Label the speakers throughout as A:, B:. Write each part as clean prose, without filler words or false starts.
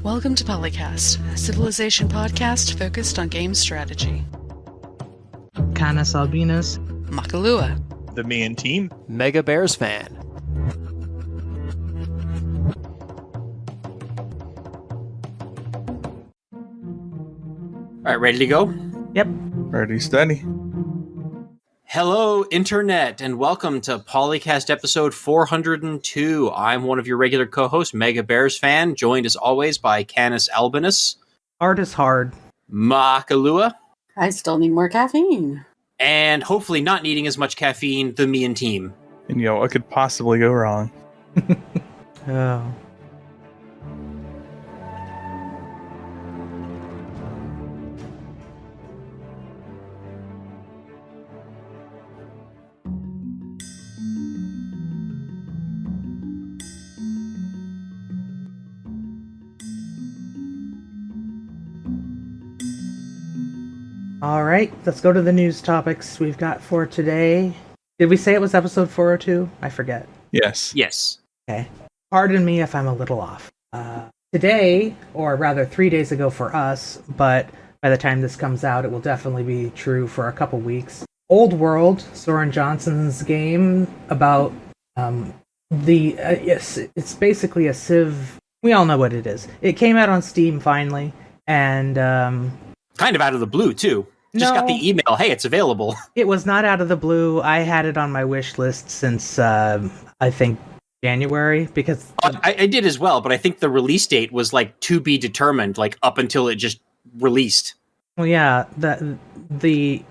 A: Welcome to PolyCast, a civilization podcast focused on game strategy.
B: CanusAlbinus,
A: Makahlua,
C: TheMeInTeam,
D: MegaBearsFan.
E: All right, ready to go?
B: Yep.
C: ready, steady.
E: Hello, Internet, and welcome to PolyCast episode 402. I'm one of your regular co-hosts, MegaBearsFan, joined as always by CanusAlbinus,
B: Hard is hard.
E: Makahlua,
F: I still need more caffeine.
E: and hopefully not needing as much caffeine, TheMeInTeam.
C: And what could possibly go wrong?
B: Oh. All right, let's go to the news topics we've got for today. Did we say it was episode 402? I forget.
C: Yes.
E: Yes.
B: Okay. Pardon me if I'm a little off. Today, or rather 3 days ago for us, but by the time this comes out, it will definitely be true for a couple weeks. Old World, Soren Johnson's game about it's basically a Civ. We all know what it is. It came out on Steam finally, and
E: Kind of out of the blue, too. Just got the email, hey, it's available.
B: it was not out of the blue. I had it on my wish list since I think January, because
E: I did as well, but I think the release date was like to be determined, like up until it just released.
B: well, yeah,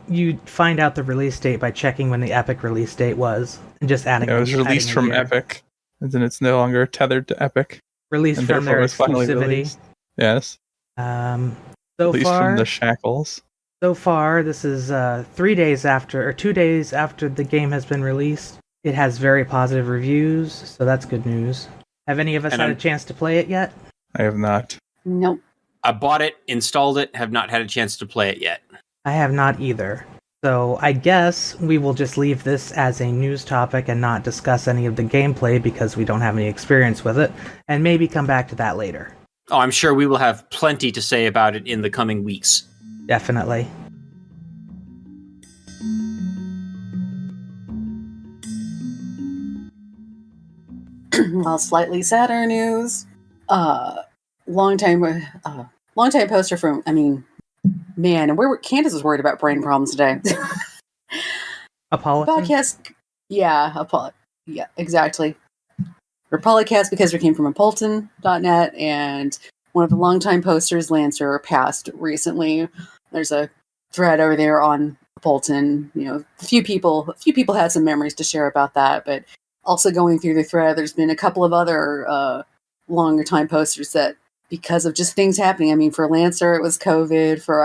B: you find out the release date by checking when the Epic release date was and just adding.
C: It was released
B: adding a
C: from
B: year.
C: Epic, and then it's no longer tethered to Epic.
B: Released
C: and
B: from their
C: therefore was finally
B: exclusivity.
C: released. Yes.
B: So
C: Released
B: far,
C: from the shackles.
B: So far, this is 2 days after the game has been released. It has very positive reviews, so that's good news. Have any of us
E: And
B: had
E: I'm-
B: a chance to play it yet?
C: I have not.
F: Nope.
E: I bought it, installed it, have not had a chance to play it yet.
B: I have not either. So I guess we will just leave this as a news topic and not discuss any of the gameplay because we don't have any experience with it, and maybe come back to that later.
E: Oh, I'm sure we will have plenty to say about it in the coming weeks.
B: Definitely.
F: Well, slightly sadder news. Longtime poster from. Man, and Candace is worried about brain problems today.
B: Apollo.
F: Podcast. Yeah, yeah, exactly. For PolyCast, because we came from Apolton.net, and one of the longtime posters, Lancer, passed recently. There's a thread over there on Apolton. A few people had some memories to share about that, but also going through the thread, there's been a couple of other longer time posters that, because of just things happening. For Lancer, it was COVID. For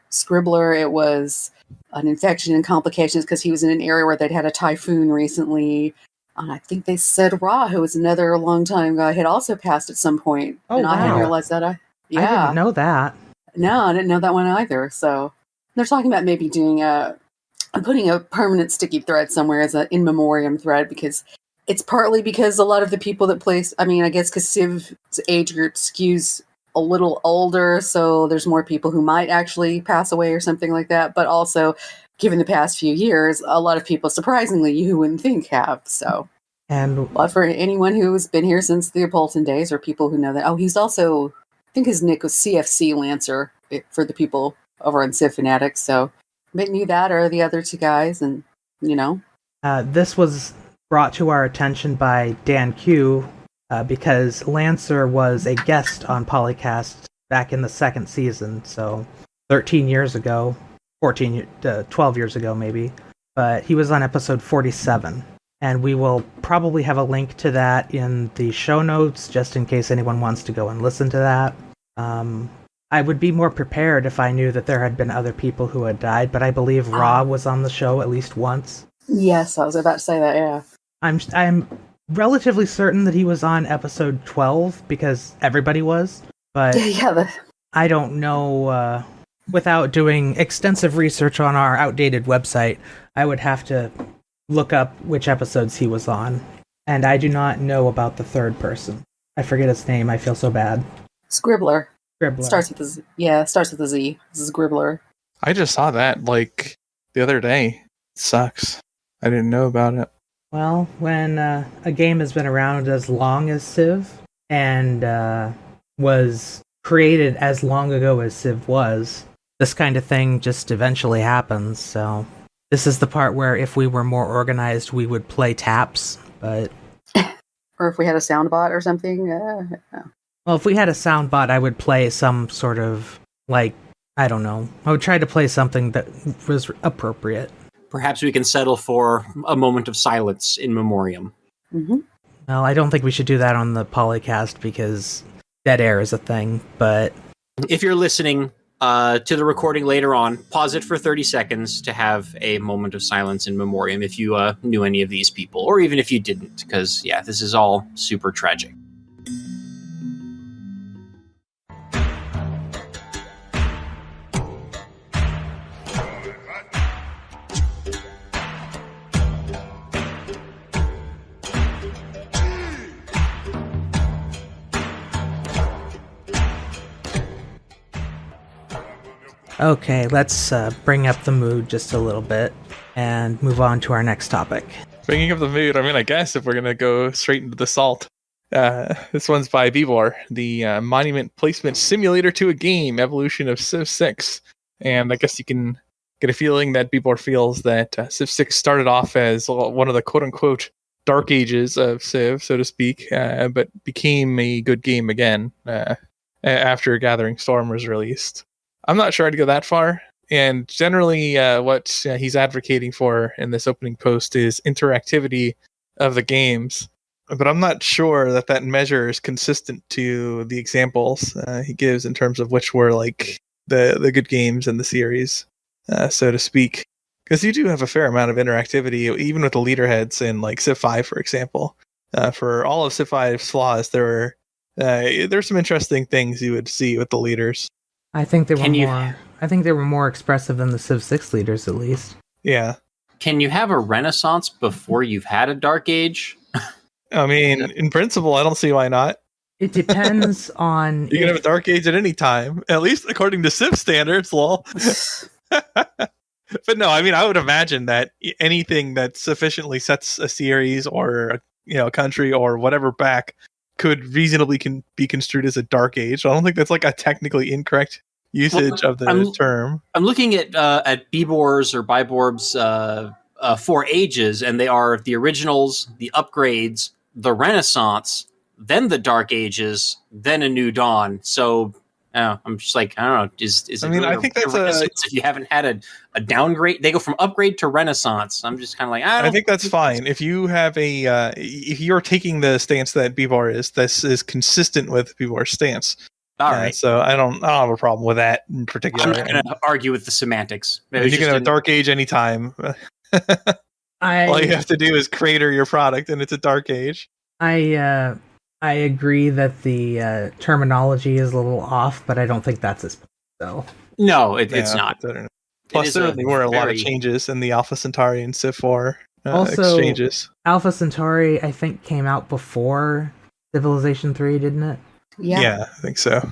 F: Scribbler, it was an infection and complications because he was in an area where they'd had a typhoon recently. I think they said Ra, who was another longtime guy, had also passed at some point.
B: Oh,
F: and I hadn't
B: wow.
F: realized that.
B: I didn't know that.
F: No, I didn't know that one either. So they're talking about maybe putting a permanent sticky thread somewhere as an in memoriam thread, because it's partly because a lot of the people that place, I guess because Civ's age group skews a little older, so there's more people who might actually pass away or something like that. But also, given the past few years, a lot of people, surprisingly, you wouldn't think have. So, but for anyone who's been here since the Apolton days, or people who know that, he's also, I think his nick was CFC Lancer for the people over on Civ Fanatics. So, maybe that or the other two guys, and
B: This was brought to our attention by Dan Q because Lancer was a guest on PolyCast back in the second season, so 13 years ago, 12 years ago maybe, but he was on episode 47, and we will probably have a link to that in the show notes just in case anyone wants to go and listen to that. I would be more prepared if I knew that there had been other people who had died, but I believe Ra was on the show at least once.
F: Yes, I was about to say that, yeah.
B: I'm relatively certain that he was on episode 12 because everybody was, but
F: Yeah,
B: I don't know. Without doing extensive research on our outdated website, I would have to look up which episodes he was on, and I do not know about the third person. I forget his name. I feel so bad.
F: Scribbler.
B: Scribbler.
F: Starts with a Z. Yeah, starts with a Z. This is Scribbler.
C: I just saw that like the other day. It sucks. I didn't know about it.
B: Well, when a game has been around as long as Civ and was created as long ago as Civ was, this kind of thing just eventually happens. So this is the part where if we were more organized, we would play taps. But
F: Or if we had a soundbot or something.
B: well, if we had a soundbot, I would play some sort of like, I don't know. I would try to play something that was appropriate.
E: Perhaps we can settle for a moment of silence in memoriam.
F: Mm-hmm.
B: Well, I don't think we should do that on the PolyCast because dead air is a thing, but
E: If you're listening to the recording later on, pause it for 30 seconds to have a moment of silence in memoriam if you knew any of these people, or even if you didn't, because, yeah, this is all super tragic.
B: okay, let's bring up the mood just a little bit and move on to our next topic.
C: Bringing up the mood, I mean, I guess if we're going to go straight into the salt. This one's by Bibor, the Monument Placement Simulator to a Game, Evolution of Civ 6. And I guess you can get a feeling that Bibor feels that Civ 6 started off as one of the quote-unquote dark ages of Civ, so to speak, but became a good game again after Gathering Storm was released. I'm not sure I'd go that far. And generally, what he's advocating for in this opening post is interactivity of the games. But I'm not sure that measure is consistent to the examples he gives in terms of which were like the good games in the series, so to speak. Because you do have a fair amount of interactivity, even with the leaderheads in like Civ 5, for example. For all of Civ 5's flaws, there's some interesting things you would see with the leaders.
B: I think they were more expressive than the Civ 6 leaders, at least.
C: Yeah.
E: Can you have a renaissance before you've had a dark age?
C: I mean, in principle, I don't see why not.
B: It depends on...
C: You can have a dark age at any time, at least according to Civ standards, lol. But no, I mean, I would imagine that anything that sufficiently sets a series or a country or whatever back could reasonably be construed as a dark age. I don't think that's like a technically incorrect usage of the term.
E: I'm looking at Bibor's or Biborb's 4 ages, and they are the originals, the upgrades, the Renaissance, then the Dark Ages, then a New Dawn. So I'm just like, I don't know. Is it? I mean,
C: really I think that's
E: if you haven't had a downgrade, they go from upgrade to Renaissance. I'm just kind of like, I
C: think that's fine. If you have if you're taking the stance that Bibor is, this is consistent with Bibor's stance.
E: All right.
C: So I don't have a problem with that in particular.
E: I'm not going to argue with the semantics.
C: You can have a dark age anytime. All you have to do is crater your product, and it's a dark age.
B: I agree that the terminology is a little off, but I don't think that's his point. So
E: no, it's not.
C: Plus, there were a lot of changes in the Alpha Centauri and Civ 4
B: also,
C: exchanges.
B: Alpha Centauri, I think, came out before Civilization 3, didn't it?
C: Yeah, I think so.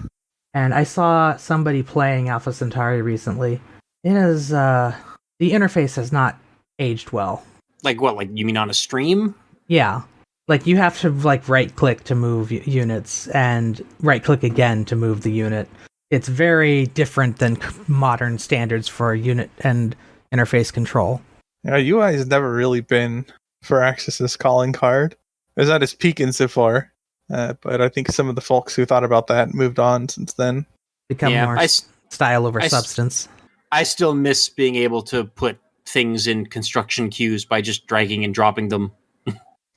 B: And I saw somebody playing Alpha Centauri recently. It is the interface has not aged well.
E: Like what? Like you mean on a stream?
B: Yeah. Like you have to like right click to move units and right click again to move the unit. It's very different than modern standards for unit and interface control.
C: Yeah, UI has never really been Firaxis's calling card. It was at its peak in Civ 4, but I think some of the folks who thought about that moved on since then.
B: Become more style over substance.
E: I still miss being able to put things in construction queues by just dragging and dropping them.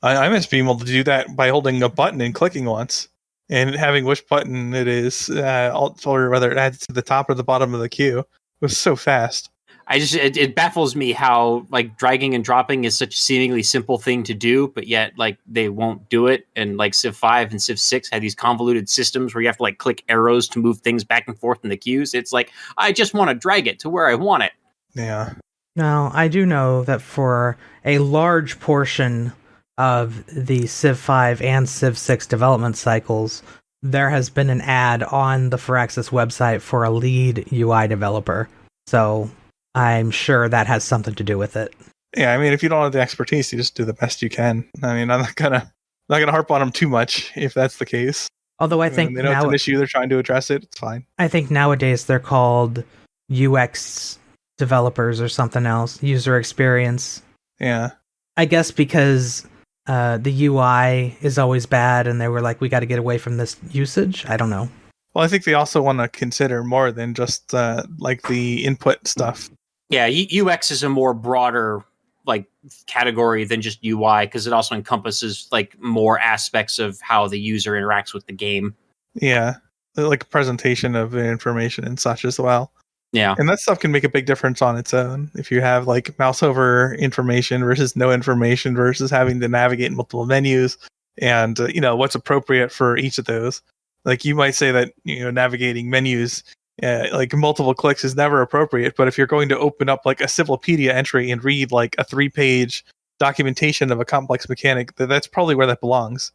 C: I miss being able to do that by holding a button and clicking once, and having which button it is, or whether it adds to the top or the bottom of the queue. It was so fast.
E: It baffles me how like dragging and dropping is such a seemingly simple thing to do, but yet like they won't do it. And like Civ 5 and Civ 6 had these convoluted systems where you have to like click arrows to move things back and forth in the queues. It's like, I just want to drag it to where I want it.
C: Yeah.
B: Now, I do know that for a large portion of the Civ 5 and Civ 6 development cycles, there has been an ad on the Firaxis website for a lead UI developer. So I'm sure that has something to do with it.
C: Yeah, I mean, if you don't have the expertise, you just do the best you can. I mean, I'm not gonna harp on them too much if that's the case.
B: Although I think
C: they know it's an issue, they're trying to address it. It's fine.
B: I think nowadays they're called UX developers or something else, user experience.
C: Yeah,
B: I guess because the UI is always bad, and they were like, we got to get away from this usage. I don't know.
C: Well, I think they also want to consider more than just like the input stuff.
E: Yeah, UX is a more broader like category than just UI because it also encompasses like more aspects of how the user interacts with the game.
C: Yeah, like presentation of information and such as well.
E: Yeah,
C: and that stuff can make a big difference on its own. If you have like mouse over information versus no information versus having to navigate multiple menus, and what's appropriate for each of those. Like you might say that navigating menus like multiple clicks is never appropriate, but if you're going to open up like a Civilopedia entry and read like a 3-page documentation of a complex mechanic, that's probably where that belongs.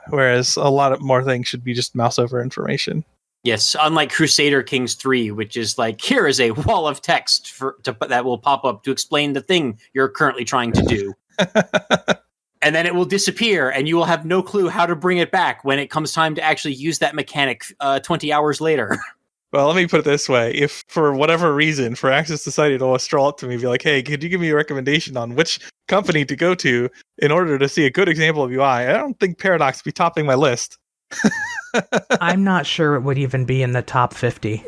C: Whereas a lot of more things should be just mouse over information.
E: Yes, unlike Crusader Kings 3, which is like, here is a wall of text that will pop up to explain the thing you're currently trying to do. And then it will disappear, and you will have no clue how to bring it back when it comes time to actually use that mechanic 20 hours later.
C: Well, let me put it this way. If for whatever reason Firaxis decided to stroll up to me and be like, hey, could you give me a recommendation on which company to go to in order to see a good example of UI? I don't think Paradox would be topping my list.
B: I'm not sure it would even be in the top 50.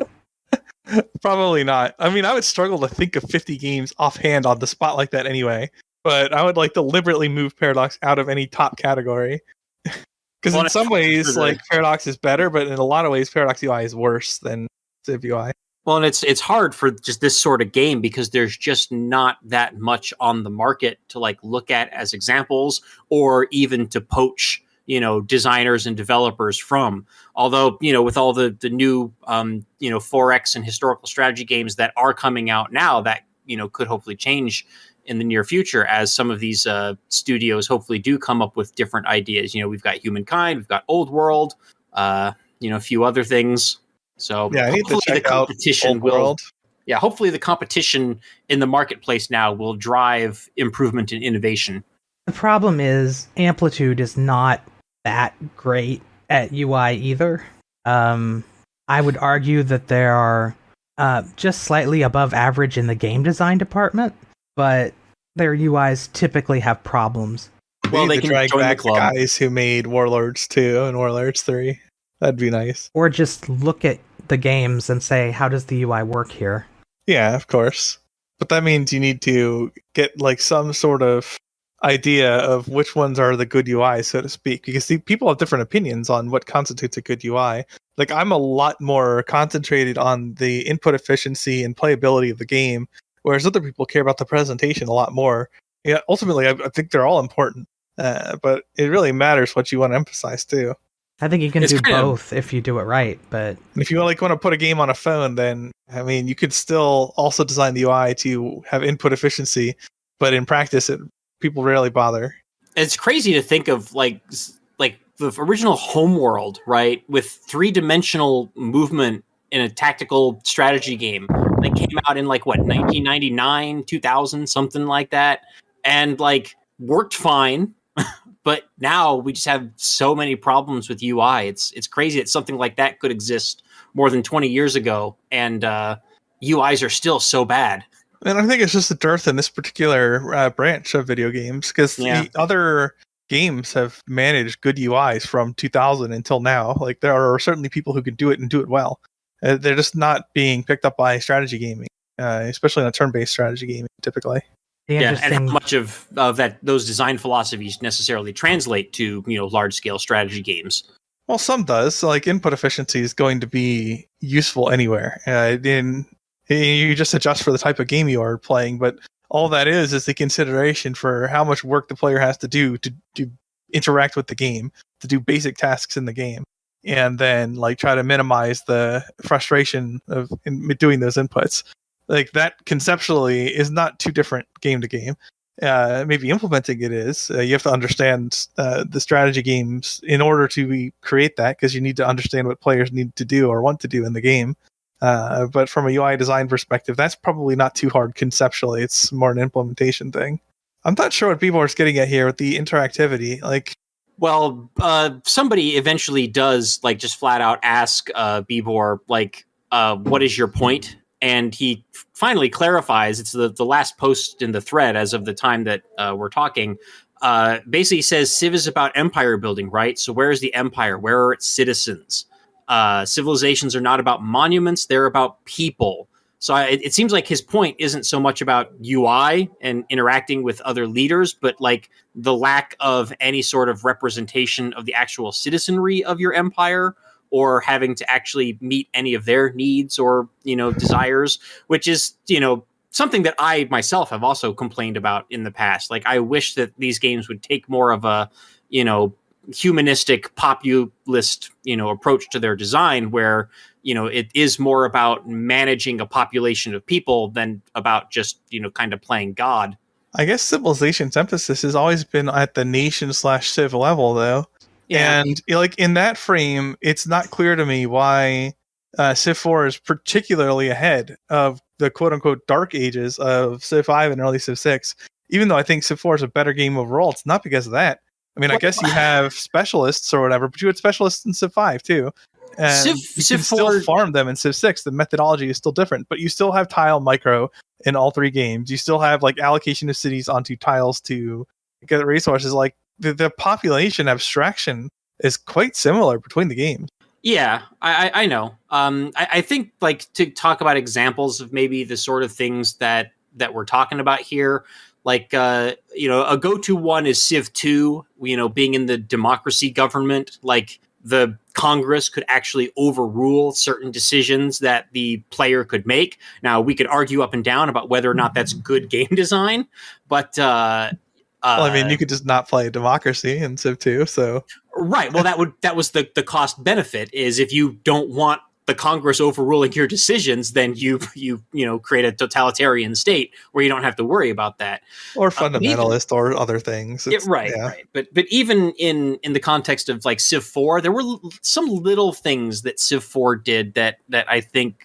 C: Probably not. I mean, I would struggle to think of 50 games offhand on the spot like that anyway. But I would like deliberately move Paradox out of any top category. Because in some ways, like Paradox is better, but in a lot of ways, Paradox UI is worse than Civ UI.
E: Well, and it's hard for just this sort of game because there's just not that much on the market to like look at as examples or even to poach, designers and developers from. Although, with all the new, 4X and historical strategy games that are coming out now, that could hopefully change in the near future as some of these studios hopefully do come up with different ideas. We've got Humankind, we've got Old World, a few other things. So
C: yeah, I need to check out Old World.
E: Yeah, hopefully the competition in the marketplace now will drive improvement and innovation.
B: The problem is Amplitude is not that great at UI either. I would argue that they are just slightly above average in the game design department, but their UIs typically have problems.
C: Well, they can drag back the guys who made Warlords 2 and Warlords 3. That'd be nice.
B: Or just look at the games and say, how does the UI work here?
C: Yeah, of course. But that means you need to get like some sort of idea of which ones are the good UI, so to speak, because people have different opinions on what constitutes a good UI. Like I'm a lot more concentrated on the input efficiency and playability of the game, whereas other people care about the presentation a lot more. Yeah, ultimately, I think they're all important, but it really matters what you want to emphasize too.
B: I think you can do both if you do it right, but
C: if you want to put a game on a phone, then I mean, you could still also design the UI to have input efficiency, but in practice, people rarely bother.
E: It's crazy to think of like the original Homeworld, right, with 3-dimensional movement in a tactical strategy game that came out in 1999, 2000, something like that, and worked fine. But now we just have so many problems with UI. It's crazy that something like that could exist more than 20 years ago, and UIs are still so bad.
C: And I think it's just a dearth in this particular branch of video games, because the other games have managed good UIs from 2000 until now. Like there are certainly people who can do it and do it well. They're just not being picked up by strategy gaming, especially in a turn-based strategy gaming, typically.
E: Yeah, and how much of those design philosophies necessarily translate to large-scale strategy games?
C: Well, some does. Like input efficiency is going to be useful anywhere. You just adjust for the type of game you are playing, but all that is the consideration for how much work the player has to do to interact with the game, to do basic tasks in the game, and then try to minimize the frustration of doing those inputs. Like that conceptually is not too different game to game. maybe implementing it is. You have to understand the strategy games in order to create that, because you need to understand what players need to do or want to do in the game. But from a UI design perspective, that's probably not too hard conceptually. It's more an implementation thing. I'm not sure what people are getting at here with the interactivity. Like,
E: well, somebody eventually does like just flat out ask Bibor, like, what is your point? And he finally clarifies. It's the last post in the thread as of the time that we're talking. Basically says Civ is about empire building, right? So where is the empire? Where are its citizens? Civilizations are not about monuments. They're about people. So it seems like his point isn't so much about UI and interacting with other leaders, but like the lack of any sort of representation of the actual citizenry of your empire, or having to actually meet any of their needs or, desires, which is, something that I myself have also complained about in the past. Like, I wish that these games would take more of a, humanistic populist, approach to their design, where, it is more about managing a population of people than about just, kind of playing God.
C: I guess Civilization's emphasis has always been at the nation/civ level, though.
E: Yeah.
C: And like in that frame, it's not clear to me why Civ 4 is particularly ahead of the quote-unquote dark ages of Civ 5 and early Civ 6. Even though I think Civ 4 is a better game overall, it's not because of that. I mean, I guess you have specialists or whatever, but you had specialists in Civ 5 too. And you can still farm them in Civ 6. The methodology is still different, but you still have tile micro in all three games. You still have like allocation of cities onto tiles to get resources. Like the population abstraction is quite similar between the games.
E: Yeah, I know. I think like to talk about examples of maybe the sort of things that we're talking about here, like, a go-to one is Civ 2, being in the democracy government, like the Congress could actually overrule certain decisions that the player could make. Now, we could argue up and down about whether or not that's good game design, but
C: well, I mean, you could just not play democracy in Civ 2, so
E: right. Well, that was the cost benefit, is if you don't want the Congress overruling your decisions, then you create a totalitarian state where you don't have to worry about that,
C: or fundamentalist or other things.
E: Right. But even in the context of like Civ 4, there were some little things that Civ 4 did that I think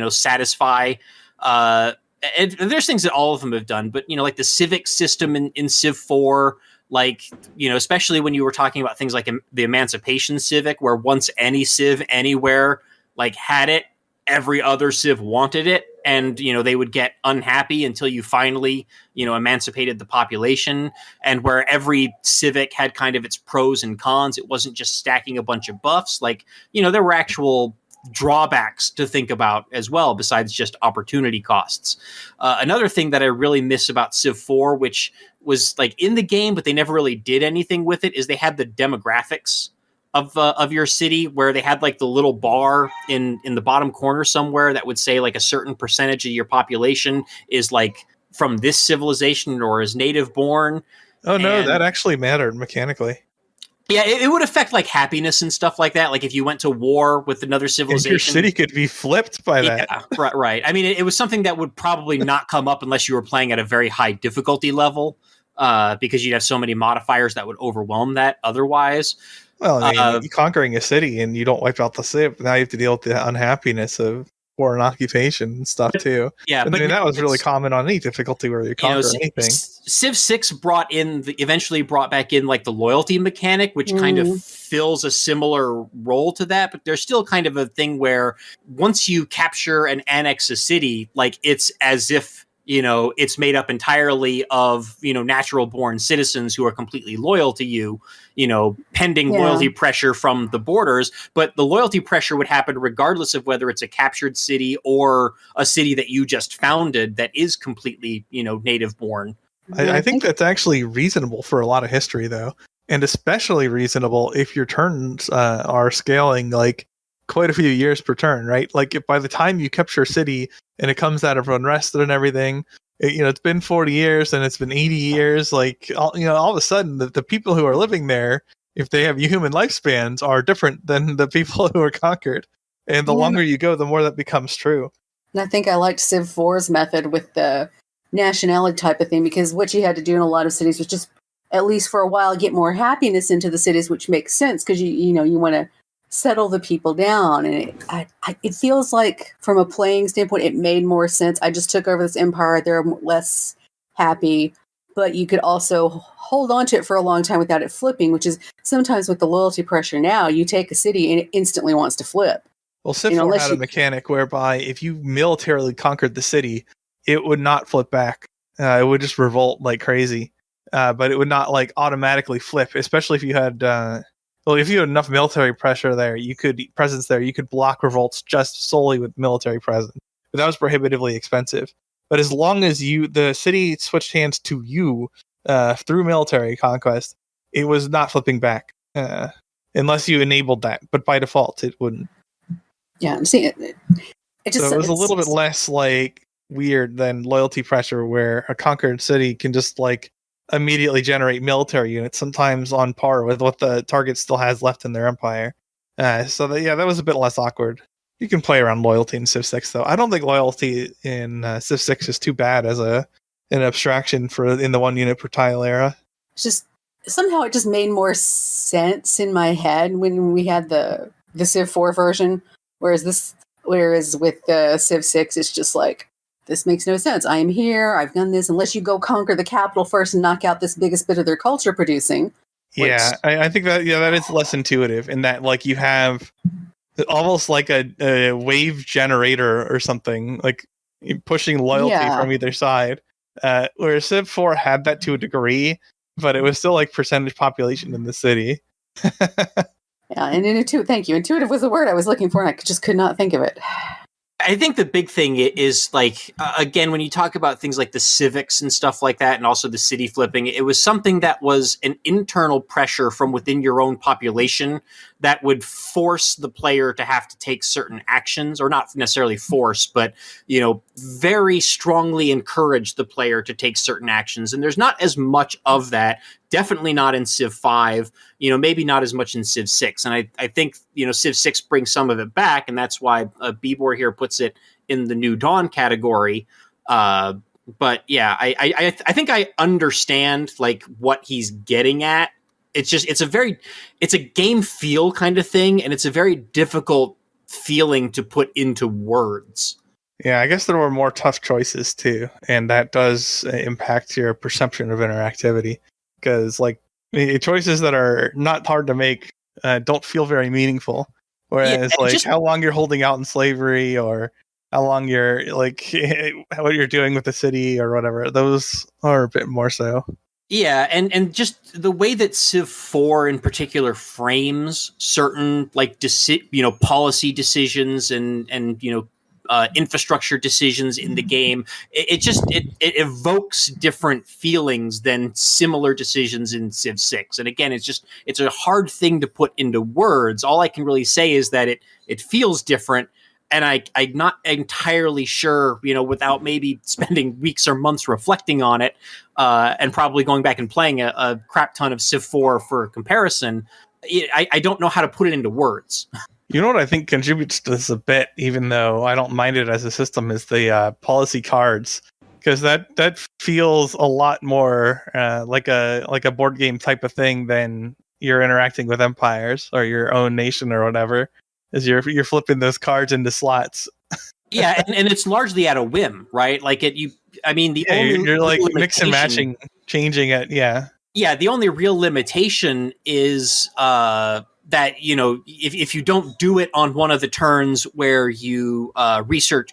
E: satisfy. And there's things that all of them have done, but like the civic system in Civ 4. Like, especially when you were talking about things like the Emancipation Civic, where once any Civ anywhere like had it, every other Civ wanted it, and they would get unhappy until you finally emancipated the population. And where every civic had kind of its pros and cons, it wasn't just stacking a bunch of buffs. Like, there were actual drawbacks to think about as well, besides just opportunity costs. Another thing that I really miss about Civ 4, which was like in the game but they never really did anything with it, is they had the demographics of your city, where they had like the little bar in the bottom corner somewhere that would say like a certain percentage of your population is like from this civilization or is native born.
C: Oh no, that actually mattered mechanically.
E: Yeah, it would affect like happiness and stuff like that. Like if you went to war with another civilization,
C: your city could be flipped by that.
E: Yeah, right. I mean, it was something that would probably not come up unless you were playing at a very high difficulty level, because you'd have so many modifiers that would overwhelm that otherwise.
C: Well, I mean, you're conquering a city and you don't wipe out the civ. Now you have to deal with the unhappiness of foreign occupation and stuff too.
E: Yeah,
C: but I mean, that was really common on any difficulty where you conquer anything.
E: Civ 6 eventually brought back in like the loyalty mechanic, which kind of fills a similar role to that. But there's still kind of a thing where once you capture and annex a city, like it's as if it's made up entirely of, natural born citizens who are completely loyal to you, pending loyalty pressure from the borders. But the loyalty pressure would happen regardless of whether it's a captured city or a city that you just founded that is completely, native born.
C: I think that's actually reasonable for a lot of history, though. And especially reasonable if your turns are scaling like quite a few years per turn, right? Like if by the time you capture a city and it comes out of unrest and everything, it's been 40 years and it's been 80 years. Like, all of a sudden the people who are living there, if they have human lifespans, are different than the people who are conquered. And the longer you go, the more that becomes true.
F: And I think I liked Civ 4's method with the nationality type of thing, because what you had to do in a lot of cities was just, at least for a while, get more happiness into the cities, which makes sense because you want to settle the people down. And it feels like, from a playing standpoint, it made more sense. I just took over this empire. They're less happy, but you could also hold on to it for a long time without it flipping, which is sometimes with the loyalty pressure now, you take a city and it instantly wants to flip.
C: Well, Civ 4 had a mechanic whereby if you militarily conquered the city, it would not flip back. It would just revolt like crazy. But it would not like automatically flip, especially if you had if you had enough military pressure there, you could block revolts just solely with military presence. But that was prohibitively expensive. But as long as the city switched hands to you through military conquest, it was not flipping back unless you enabled that. But by default, it wouldn't.
F: Yeah, I'm seeing it.
C: So it was a little bit less like weird than loyalty pressure, where a conquered city can just like immediately generate military units, sometimes on par with what the target still has left in their empire. That was a bit less awkward. You can play around loyalty in Civ 6, though. I don't think loyalty in Civ 6 is too bad as an abstraction in the 1 unit per tile era.
F: It's just somehow it just made more sense in my head when we had the Civ 4 version, whereas with the Civ 6, it's just like, this makes no sense. I am here. I've done this. Unless you go conquer the capital first and knock out this biggest bit of their culture producing.
C: Yeah, I think that is less intuitive in that, like, you have almost like a wave generator or something, like pushing loyalty from either side. Whereas Civ 4 had that to a degree, but it was still like percentage population in the city.
F: Yeah, and thank you. Intuitive was the word I was looking for, and I just could not think of it.
E: I think the big thing is, like, again, when you talk about things like the civics and stuff like that, and also the city flipping, it was something that was an internal pressure from within your own population that would force the player to have to take certain actions, or not necessarily force, but, very strongly encourage the player to take certain actions. And there's not as much of that. Definitely not in Civ 5, maybe not as much in Civ 6. And I think, Civ 6 brings some of it back, and that's why Bibor here puts it in the New Dawn category. But yeah, I think I understand like what he's getting at. It's a game feel kind of thing, and it's a very difficult feeling to put into words.
C: Yeah, I guess there were more tough choices too, and that does impact your perception of interactivity. Because like choices that are not hard to make don't feel very meaningful. Whereas how long you're holding out in slavery, or how long you're like what you're doing with the city or whatever, those are a bit more so.
E: Yeah, and just the way that Civ 4 in particular frames certain like policy decisions and infrastructure decisions in the game, it evokes different feelings than similar decisions in Civ 6. And again, it's a hard thing to put into words. All I can really say is that it feels different. And I'm not entirely sure, without maybe spending weeks or months reflecting on it, and probably going back and playing a crap ton of Civ 4 for comparison. I don't know how to put it into words.
C: You know what I think contributes to this a bit, even though I don't mind it as a system, is the policy cards, because that feels a lot more like a board game type of thing than you're interacting with empires or your own nation or whatever. As you're flipping those cards into slots.
E: Yeah, and it's largely at a whim, right? Like you're like
C: mix and matching, changing it. Yeah.
E: Yeah, the only real limitation is that if you don't do it on one of the turns where you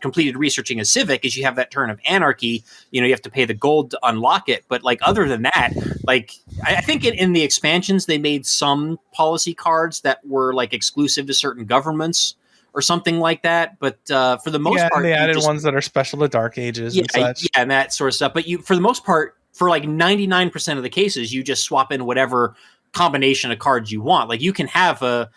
E: completed researching a civic, is you have that turn of anarchy. You have to pay the gold to unlock it. But like other than that, like I think in the expansions they made some policy cards that were like exclusive to certain governments or something like that. But for the most part,
C: they added ones that are special to Dark Ages and such.
E: Yeah, and that sort of stuff. But for the most part, for like 99% of the cases, you just swap in whatever combination of cards you want. Like you can have a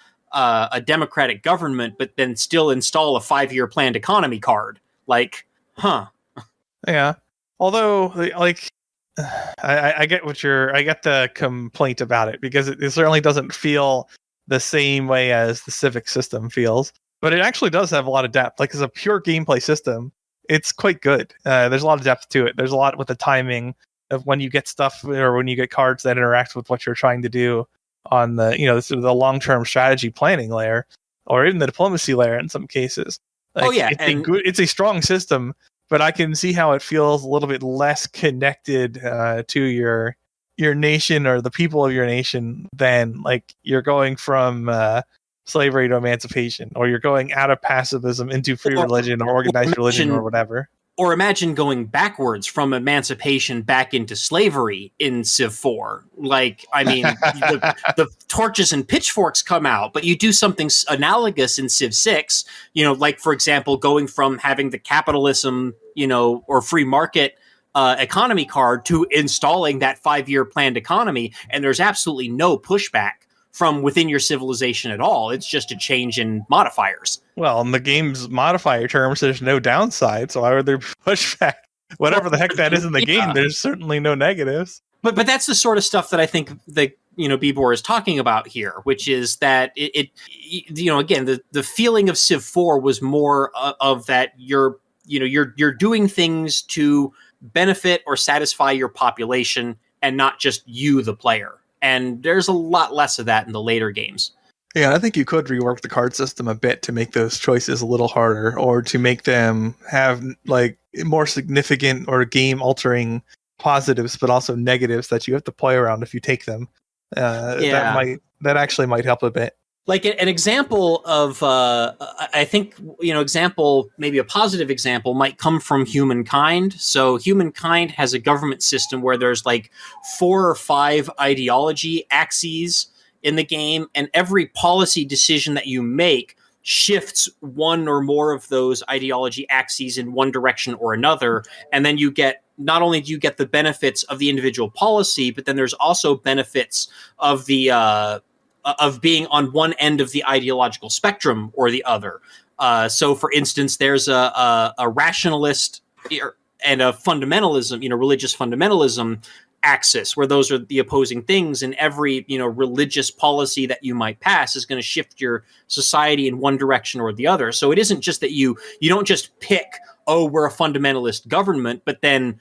E: democratic government, but then still install a 5-year planned economy card. Like,
C: yeah. Although, like, I get I get the complaint about it, because it certainly doesn't feel the same way as the civic system feels. But it actually does have a lot of depth. Like, as a pure gameplay system, it's quite good. There's a lot of depth to it. There's a lot with the timing of when you get stuff or when you get cards that interact with what you're trying to do on the, the long-term strategy planning layer, or even the diplomacy layer in some cases. Like, it's a strong system, but I can see how it feels a little bit less connected to your nation or the people of your nation than like you're going from slavery to emancipation, or you're going out of pacifism into free religion or organized religion or whatever.
E: Or imagine going backwards from emancipation back into slavery in Civ 4. Like, I mean, the torches and pitchforks come out, but you do something analogous in Civ 6, like, for example, going from having the capitalism, or free market economy card to installing that 5-year planned economy, and there's absolutely no pushback from within your civilization at all. It's just a change in modifiers.
C: Well, in the game's modifier terms, there's no downside, so why would there be pushback? Whatever the heck that is in the game, there's certainly no negatives.
E: But that's the sort of stuff that I think that Bibor is talking about here, which is that it again, the feeling of Civ 4 was more of that you're doing things to benefit or satisfy your population and not just you, the player. And there's a lot less of that in the later games.
C: Yeah, I think you could rework the card system a bit to make those choices a little harder, or to make them have like more significant or game-altering positives, but also negatives that you have to play around if you take them. That actually might help a bit.
E: Like an example of, I think, maybe a positive example might come from Humankind. So Humankind has a government system where there's like 4 or 5 ideology axes in the game, and every policy decision that you make shifts one or more of those ideology axes in one direction or another. And then not only do you get the benefits of the individual policy, but then there's also benefits of the of being on one end of the ideological spectrum or the other. So, for instance, there's a rationalist and a fundamentalism, religious fundamentalism axis, where those are the opposing things, and every religious policy that you might pass is going to shift your society in one direction or the other. So it isn't just that you don't just pick, we're a fundamentalist government, but then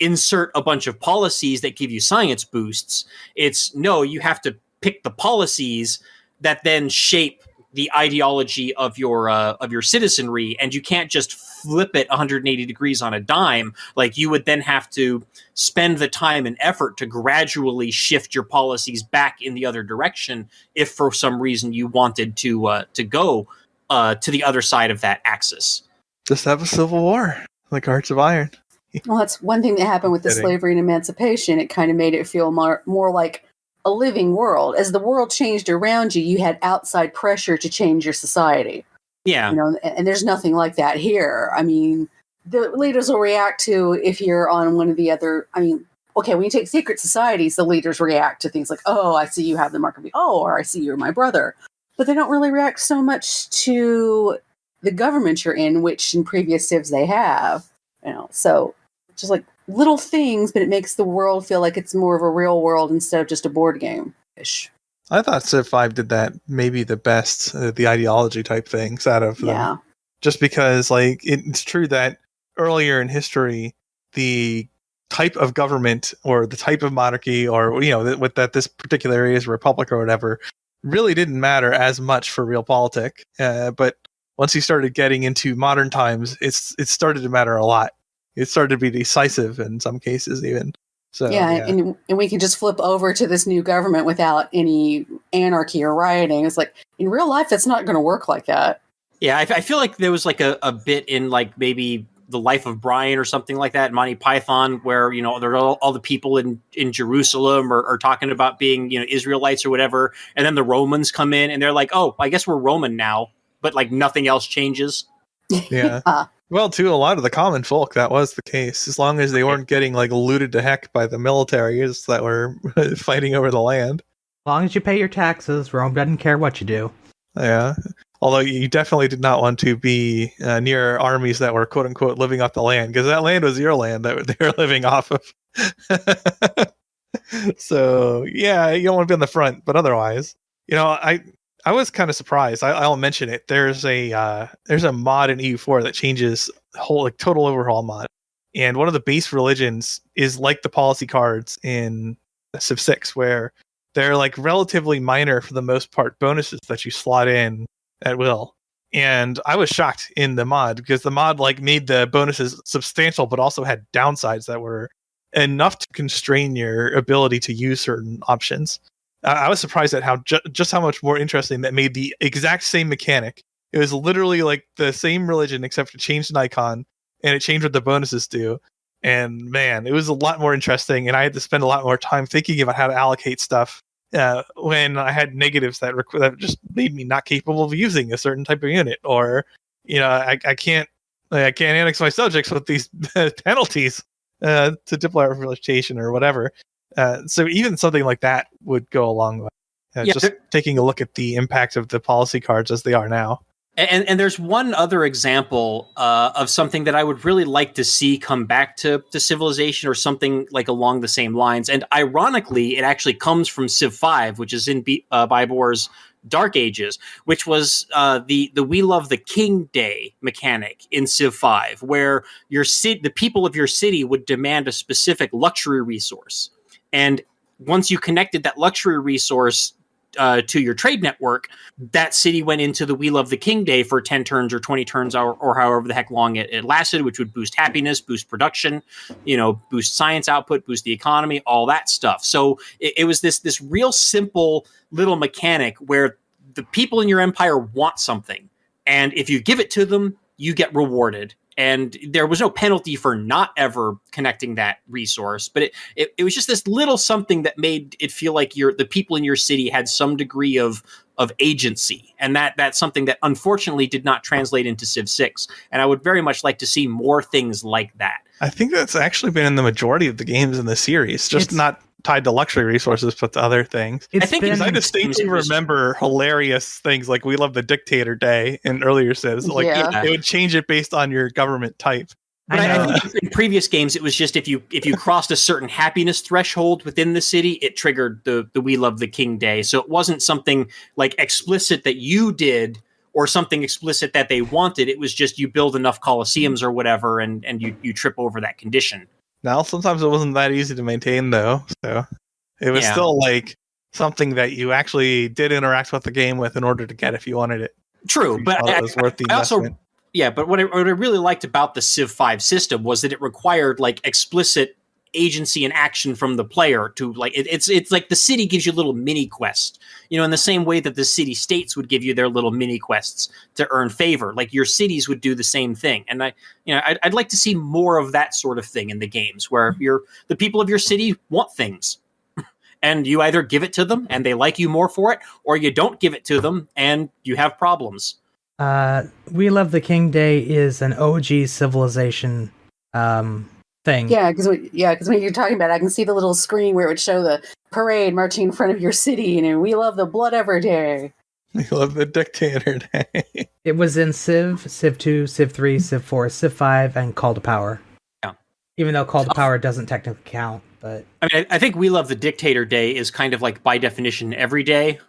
E: insert a bunch of policies that give you science boosts. It's no, you have to pick the policies that then shape the ideology of your citizenry, and you can't just flip it 180 degrees on a dime. Like, you would then have to spend the time and effort to gradually shift your policies back in the other direction if for some reason you wanted to go to the other side of that axis.
C: Just have a civil war, like Hearts of Iron.
F: Well, that's one thing that happened with the slavery and emancipation. It kind of made it feel more like a living world. As the world changed around you, you had outside pressure to change your society.
E: Yeah.
F: And there's nothing like that here. I mean, the leaders will react to if you're on one of the other, when you take secret societies, the leaders react to things like, oh, I see you have the mark of me. Oh, or I see you're my brother. But they don't really react so much to the government you're in, which in previous civs they have. So just like little things, but it makes the world feel like it's more of a real world instead of just a board game-ish.
C: I thought Civ 5 did that maybe the best, the ideology type things out of them.
F: Yeah.
C: Just because, like, it's true that earlier in history, the type of government or the type of monarchy, or with that this particular area is a republic or whatever, really didn't matter as much for realpolitik. But once you started getting into modern times, it started to matter a lot. It started to be decisive in some cases, even. So
F: and we can just flip over to this new government without any anarchy or rioting. It's like, in real life, that's not going to work like that.
E: Yeah, I feel like there was like a bit in like maybe The Life of Brian or something like that, Monty Python, where there are all the people in Jerusalem are talking about being Israelites or whatever, and then the Romans come in and they're like, oh, I guess we're Roman now, but like nothing else changes.
C: Yeah. Well, to a lot of the common folk, that was the case. As long as they weren't getting like looted to heck by the militaries that were fighting over the land.
B: As long as you pay your taxes, Rome doesn't care what you do.
C: Yeah. Although you definitely did not want to be near armies that were quote unquote living off the land, because that land was your land that they were living off of. So yeah, you don't want to be on the front, but otherwise, I I was kind of surprised. I'll mention it. There's a mod in EU4 that changes the whole total overhaul mod, and one of the base religions is like the policy cards in Civ 6, where they're like relatively minor for the most part bonuses that you slot in at will. And I was shocked in the mod because the mod like made the bonuses substantial, but also had downsides that were enough to constrain your ability to use certain options. I was surprised at how just how much more interesting that made the exact same mechanic. It was literally like the same religion except it changed an icon and it changed what the bonuses do. And man, it was a lot more interesting, and I had to spend a lot more time thinking about how to allocate stuff when I had negatives that just made me not capable of using a certain type of unit, or I can't annex my subjects with these penalties to diplomatic representation or whatever. So even something like that would go a long way. Just taking a look at the impact of the policy cards as they are now.
E: And there's one other example of something that I would really like to see come back to Civilization, or something like along the same lines. And ironically, it actually comes from Civ 5, which is in Bybor's Dark Ages, which was the We Love the King Day mechanic in Civ 5, where the people of your city would demand a specific luxury resource. And once you connected that luxury resource to your trade network, that city went into the We Love the King Day for 10 turns or 20 turns or however the heck long it lasted, which would boost happiness, boost production, boost science output, boost the economy, all that stuff. So it was this real simple little mechanic where the people in your empire want something. And if you give it to them, you get rewarded. And there was no penalty for not ever connecting that resource, but it was just this little something that made it feel like the people in your city had some degree of agency, and that's something that unfortunately did not translate into Civ 6. And I would very much like to see more things like that.
C: I think that's actually been in the majority of the games in the series, just not tied to luxury resources, but to other things. I distinctly remember hilarious things like We Love the Dictator Day in earlier Civs. Like it would change it based on your government type.
E: But I think in previous games, it was just if you crossed a certain happiness threshold within the city, it triggered the We Love the King Day. So it wasn't something like explicit that you did or something explicit that they wanted. It was just you build enough coliseums or whatever, and you trip over that condition.
C: Now, sometimes it wasn't that easy to maintain, though. So it was still like something that you actually did interact with the game with in order to get if you wanted it.
E: True, but
C: it was worth the investment.
E: But what I really liked about the Civ 5 system was that it required like explicit agency and action from the player to like it's like the city gives you little mini quests, in the same way that the city states would give you their little mini quests to earn favor. Like your cities would do the same thing, and I'd like to see more of that sort of thing in the games where the people of your city want things, and you either give it to them and they like you more for it, or you don't give it to them and you have problems.
B: We Love the King Day is an OG Civilization thing.
F: Yeah, because when you're talking about it, I can see the little screen where it would show the parade marching in front of your city, and we love the blood every day.
C: We love the Dictator Day.
B: It was in Civ 2, Civ 3, Civ 4, Civ 5, and Call to Power. Yeah. Even though Call to Power doesn't technically count, but
E: I think We Love the Dictator Day is kind of like by definition every day,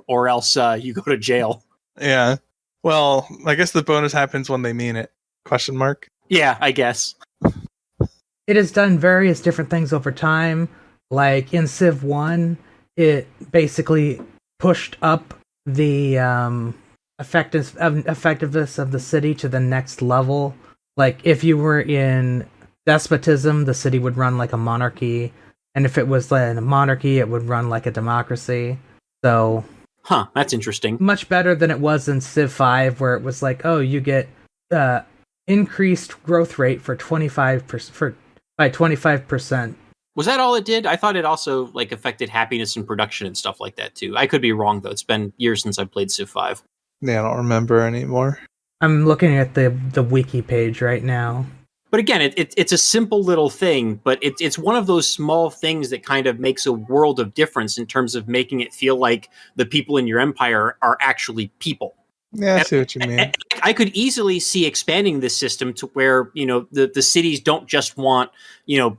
E: or else you go to jail.
C: Yeah. Well, I guess the bonus happens when they mean it. ?
E: Yeah, I guess.
B: It has done various different things over time. Like in Civ 1, it basically pushed up the effectiveness of the city to the next level. Like if you were in despotism, the city would run like a monarchy. And if it was in a monarchy, it would run like a democracy. So...
E: that's interesting.
B: Much better than it was in Civ 5, where it was like, oh, you get increased growth rate for 25% by 25%.
E: Was that all it did? I thought it also like affected happiness and production and stuff like that too. I could be wrong though. It's been years since I played Civ 5.
C: Yeah, I don't remember anymore.
B: I'm looking at the wiki page right now.
E: But again, it's a simple little thing, but it's one of those small things that kind of makes a world of difference in terms of making it feel like the people in your empire are actually people.
C: Yeah, I see what you mean.
E: I could easily see expanding this system to where, the cities don't just want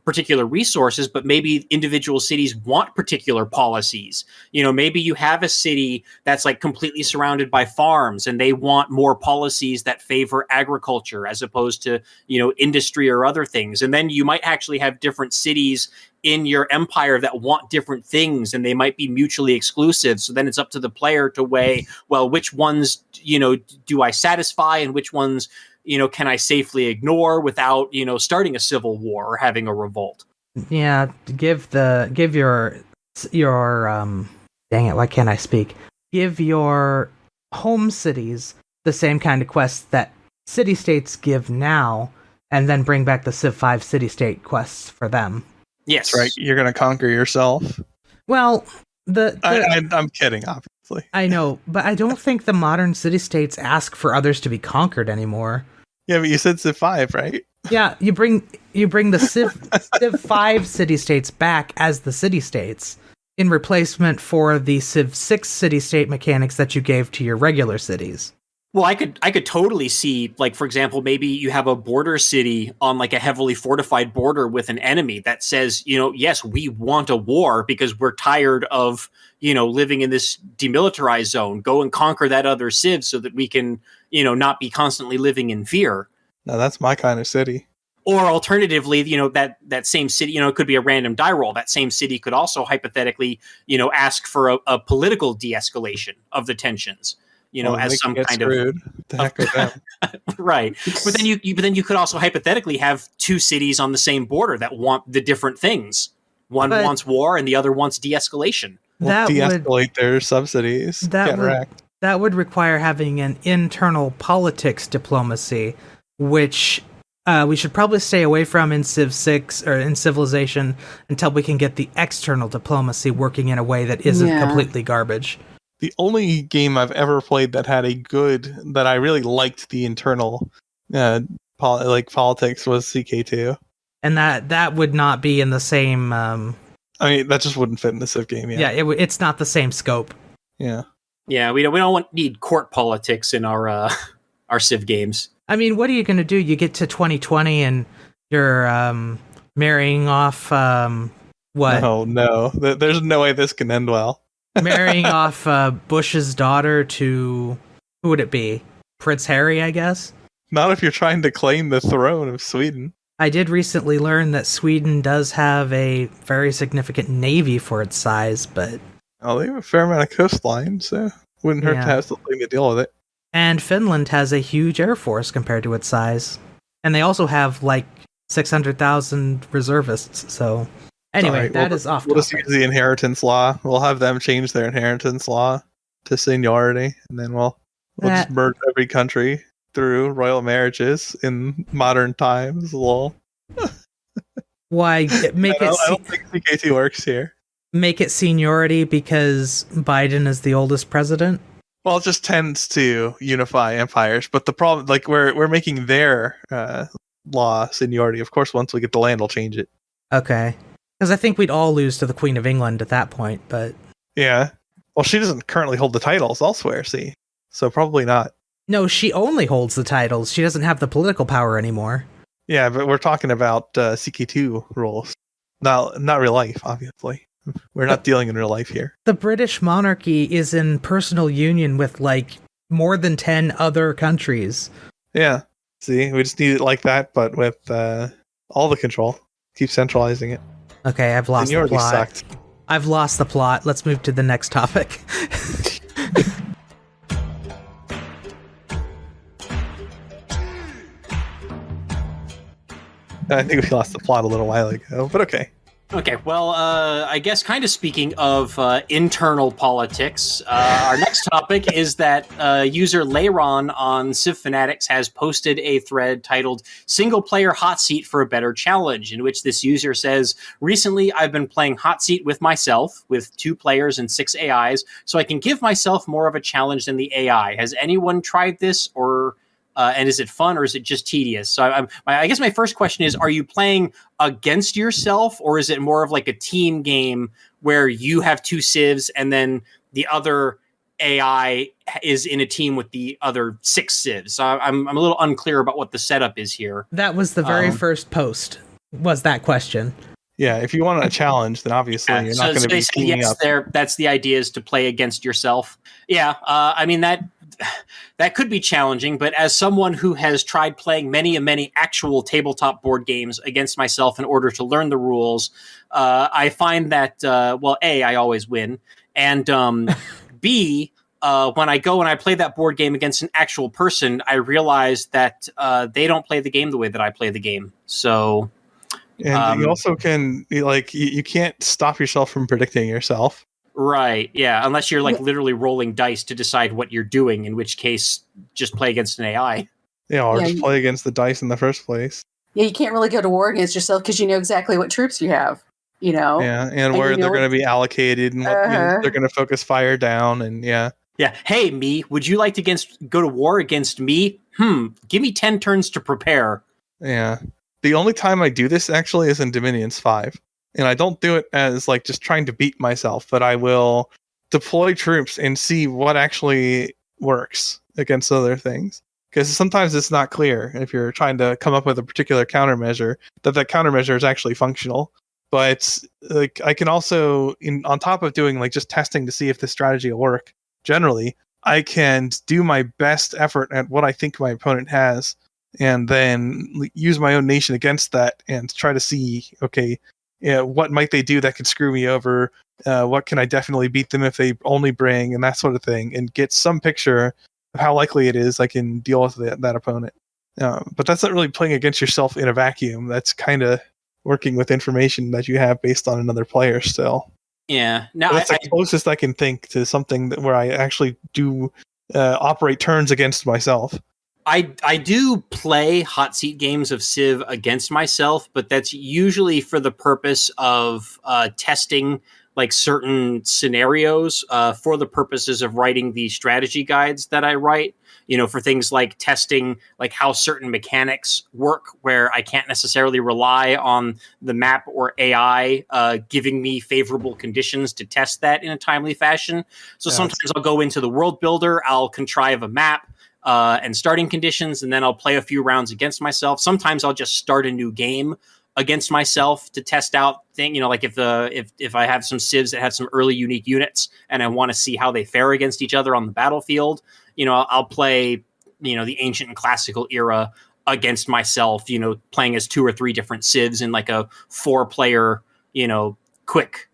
E: particular resources, but maybe individual cities want particular policies. Maybe you have a city that's like completely surrounded by farms and they want more policies that favor agriculture as opposed to, industry or other things. And then you might actually have different cities in your empire that want different things, and they might be mutually exclusive. So then it's up to the player to weigh, well, which ones, do I satisfy, and which ones, can I safely ignore without, starting a civil war or having a revolt?
B: Yeah, give your dang it, why can't I speak? Give your home cities the same kind of quests that city-states give now, and then bring back the Civ 5 city-state quests for them.
E: Yes.
C: That's right. You're going to conquer yourself.
B: Well,
C: I'm kidding, obviously.
B: I know, but I don't think the modern city-states ask for others to be conquered anymore.
C: Yeah, but you said Civ 5, right?
B: Yeah, you bring the Civ 5 city-states back as the city-states in replacement for the Civ 6 city-state mechanics that you gave to your regular cities.
E: Well, I could totally see, like, for example, maybe you have a border city on like a heavily fortified border with an enemy that says, yes, we want a war because we're tired of, living in this demilitarized zone. Go and conquer that other civ so that we can, not be constantly living in fear.
C: No, that's my kind of city.
E: Or alternatively, that same city, it could be a random die roll. That same city could also hypothetically, ask for a political de-escalation of the tensions. As some kind
C: screwed. The heck with them.
E: Right. But then you could also hypothetically have two cities on the same border that want the different things. One wants war and the other wants de-escalation.
C: Well, de-escalate their subsidies.
B: That would require having an internal politics diplomacy, which we should probably stay away from in Civ 6 or in Civilization until we can get the external diplomacy working in a way that isn't completely garbage.
C: The only game I've ever played that had that I really liked the internal politics was CK2.
B: And that would not be in the same...
C: that just wouldn't fit in the Civ game, yeah.
B: Yeah, it's not the same scope.
C: Yeah.
E: Yeah, we don't need court politics in our Civ games.
B: I mean, what are you going to do? You get to 2020 and you're marrying off... what?
C: Oh, no. There's no way this can end well.
B: Marrying off Bush's daughter to... Who would it be? Prince Harry, I guess?
C: Not if you're trying to claim the throne of Sweden.
B: I did recently learn that Sweden does have a very significant navy for its size, but...
C: Oh, they have a fair amount of coastline, so wouldn't hurt to have something to deal with it.
B: And Finland has a huge air force compared to its size. And they also have, 600,000 reservists, so... Anyway, that is off topic.
C: We'll just use the inheritance law. We'll have them change their inheritance law to seniority, and then we'll just merge every country through royal marriages in modern times. Lol.
B: Why
C: I don't think CK2 works here.
B: Make it seniority because Biden is the oldest president?
C: Well, it just tends to unify empires, but the problem, we're making their law seniority. Of course, once we get the land, we'll change it.
B: Okay. Because I think we'd all lose to the Queen of England at that point, but...
C: Yeah. Well, she doesn't currently hold the titles elsewhere, see? So probably not.
B: No, she only holds the titles. She doesn't have the political power anymore.
C: Yeah, but we're talking about CK2 rules. Not real life, obviously. We're not dealing in real life here.
B: The British monarchy is in personal union with, more than 10 other countries.
C: Yeah. See, we just need it like that, but with all the control. Keep centralizing it.
B: Okay, I've lost the plot.
C: Sucked.
B: I've lost the plot. Let's move to the next topic.
C: I think we lost the plot a little while ago, but okay.
E: Okay, well, I guess kind of speaking of internal politics, our next topic is that user Leiron on Civ Fanatics has posted a thread titled Single Player Hotseat for a Better Challenge, in which this user says, recently I've been playing Hotseat with myself, with 2 players and 6 AIs, so I can give myself more of a challenge than the AI. Has anyone tried this, or... and is it fun or is it just tedious? So I guess my first question is, are you playing against yourself, or is it more of like a team game where you have 2 civs and then the other AI is in a team with the other 6 civs? So I'm a little unclear about what the setup is here.
B: That was the very first post. was that question.
C: Yeah, if you want a challenge, then obviously you're not going to be teaming up.
E: That's the idea, is to play against yourself. Yeah, I mean that could be challenging, but as someone who has tried playing many actual tabletop board games against myself in order to learn the rules, I find that A, I always win, and B, when I go and I play that board game against an actual person, I realize that they don't play the game the way that I play the game. So.
C: And you also can, you can't stop yourself from predicting yourself.
E: Right, yeah, unless you're literally rolling dice to decide what you're doing, in which case just play against an AI.
C: Yeah, or just play against the dice in the first place.
F: Yeah, you can't really go to war against yourself because you know exactly what troops you have,
C: Yeah, and where they're going to be allocated and what they're going to focus fire down, and yeah.
E: Yeah, hey, me, would you like to go to war against me? Give me 10 turns to prepare.
C: Yeah. The only time I do this actually is in Dominions 5. And I don't do it as just trying to beat myself, but I will deploy troops and see what actually works against other things. Because sometimes it's not clear if you're trying to come up with a particular countermeasure, that countermeasure is actually functional. But I can also, on top of doing just testing to see if the strategy will work, generally, I can do my best effort at what I think my opponent has, and then use my own nation against that and try to see, okay, what might they do that could screw me over? What can I definitely beat them if they only bring, and that sort of thing, and get some picture of how likely it is I can deal with that opponent. But that's not really playing against yourself in a vacuum. That's kind of working with information that you have based on another player still.
E: Yeah. Now
C: that's the closest I can think to something where I actually do operate turns against myself.
E: I do play hot seat games of Civ against myself, but that's usually for the purpose of testing certain scenarios for the purposes of writing the strategy guides that I write. For things like testing how certain mechanics work, where I can't necessarily rely on the map or AI giving me favorable conditions to test that in a timely fashion. So sometimes I'll go into the world builder, I'll contrive a map and starting conditions, and then I'll play a few rounds against myself. Sometimes I'll just start a new game against myself to test out thing. If I have some civs that have some early unique units and I want to see how they fare against each other on the battlefield, I'll play, the ancient and classical era against myself, playing as 2 or 3 different civs in a 4-player, quick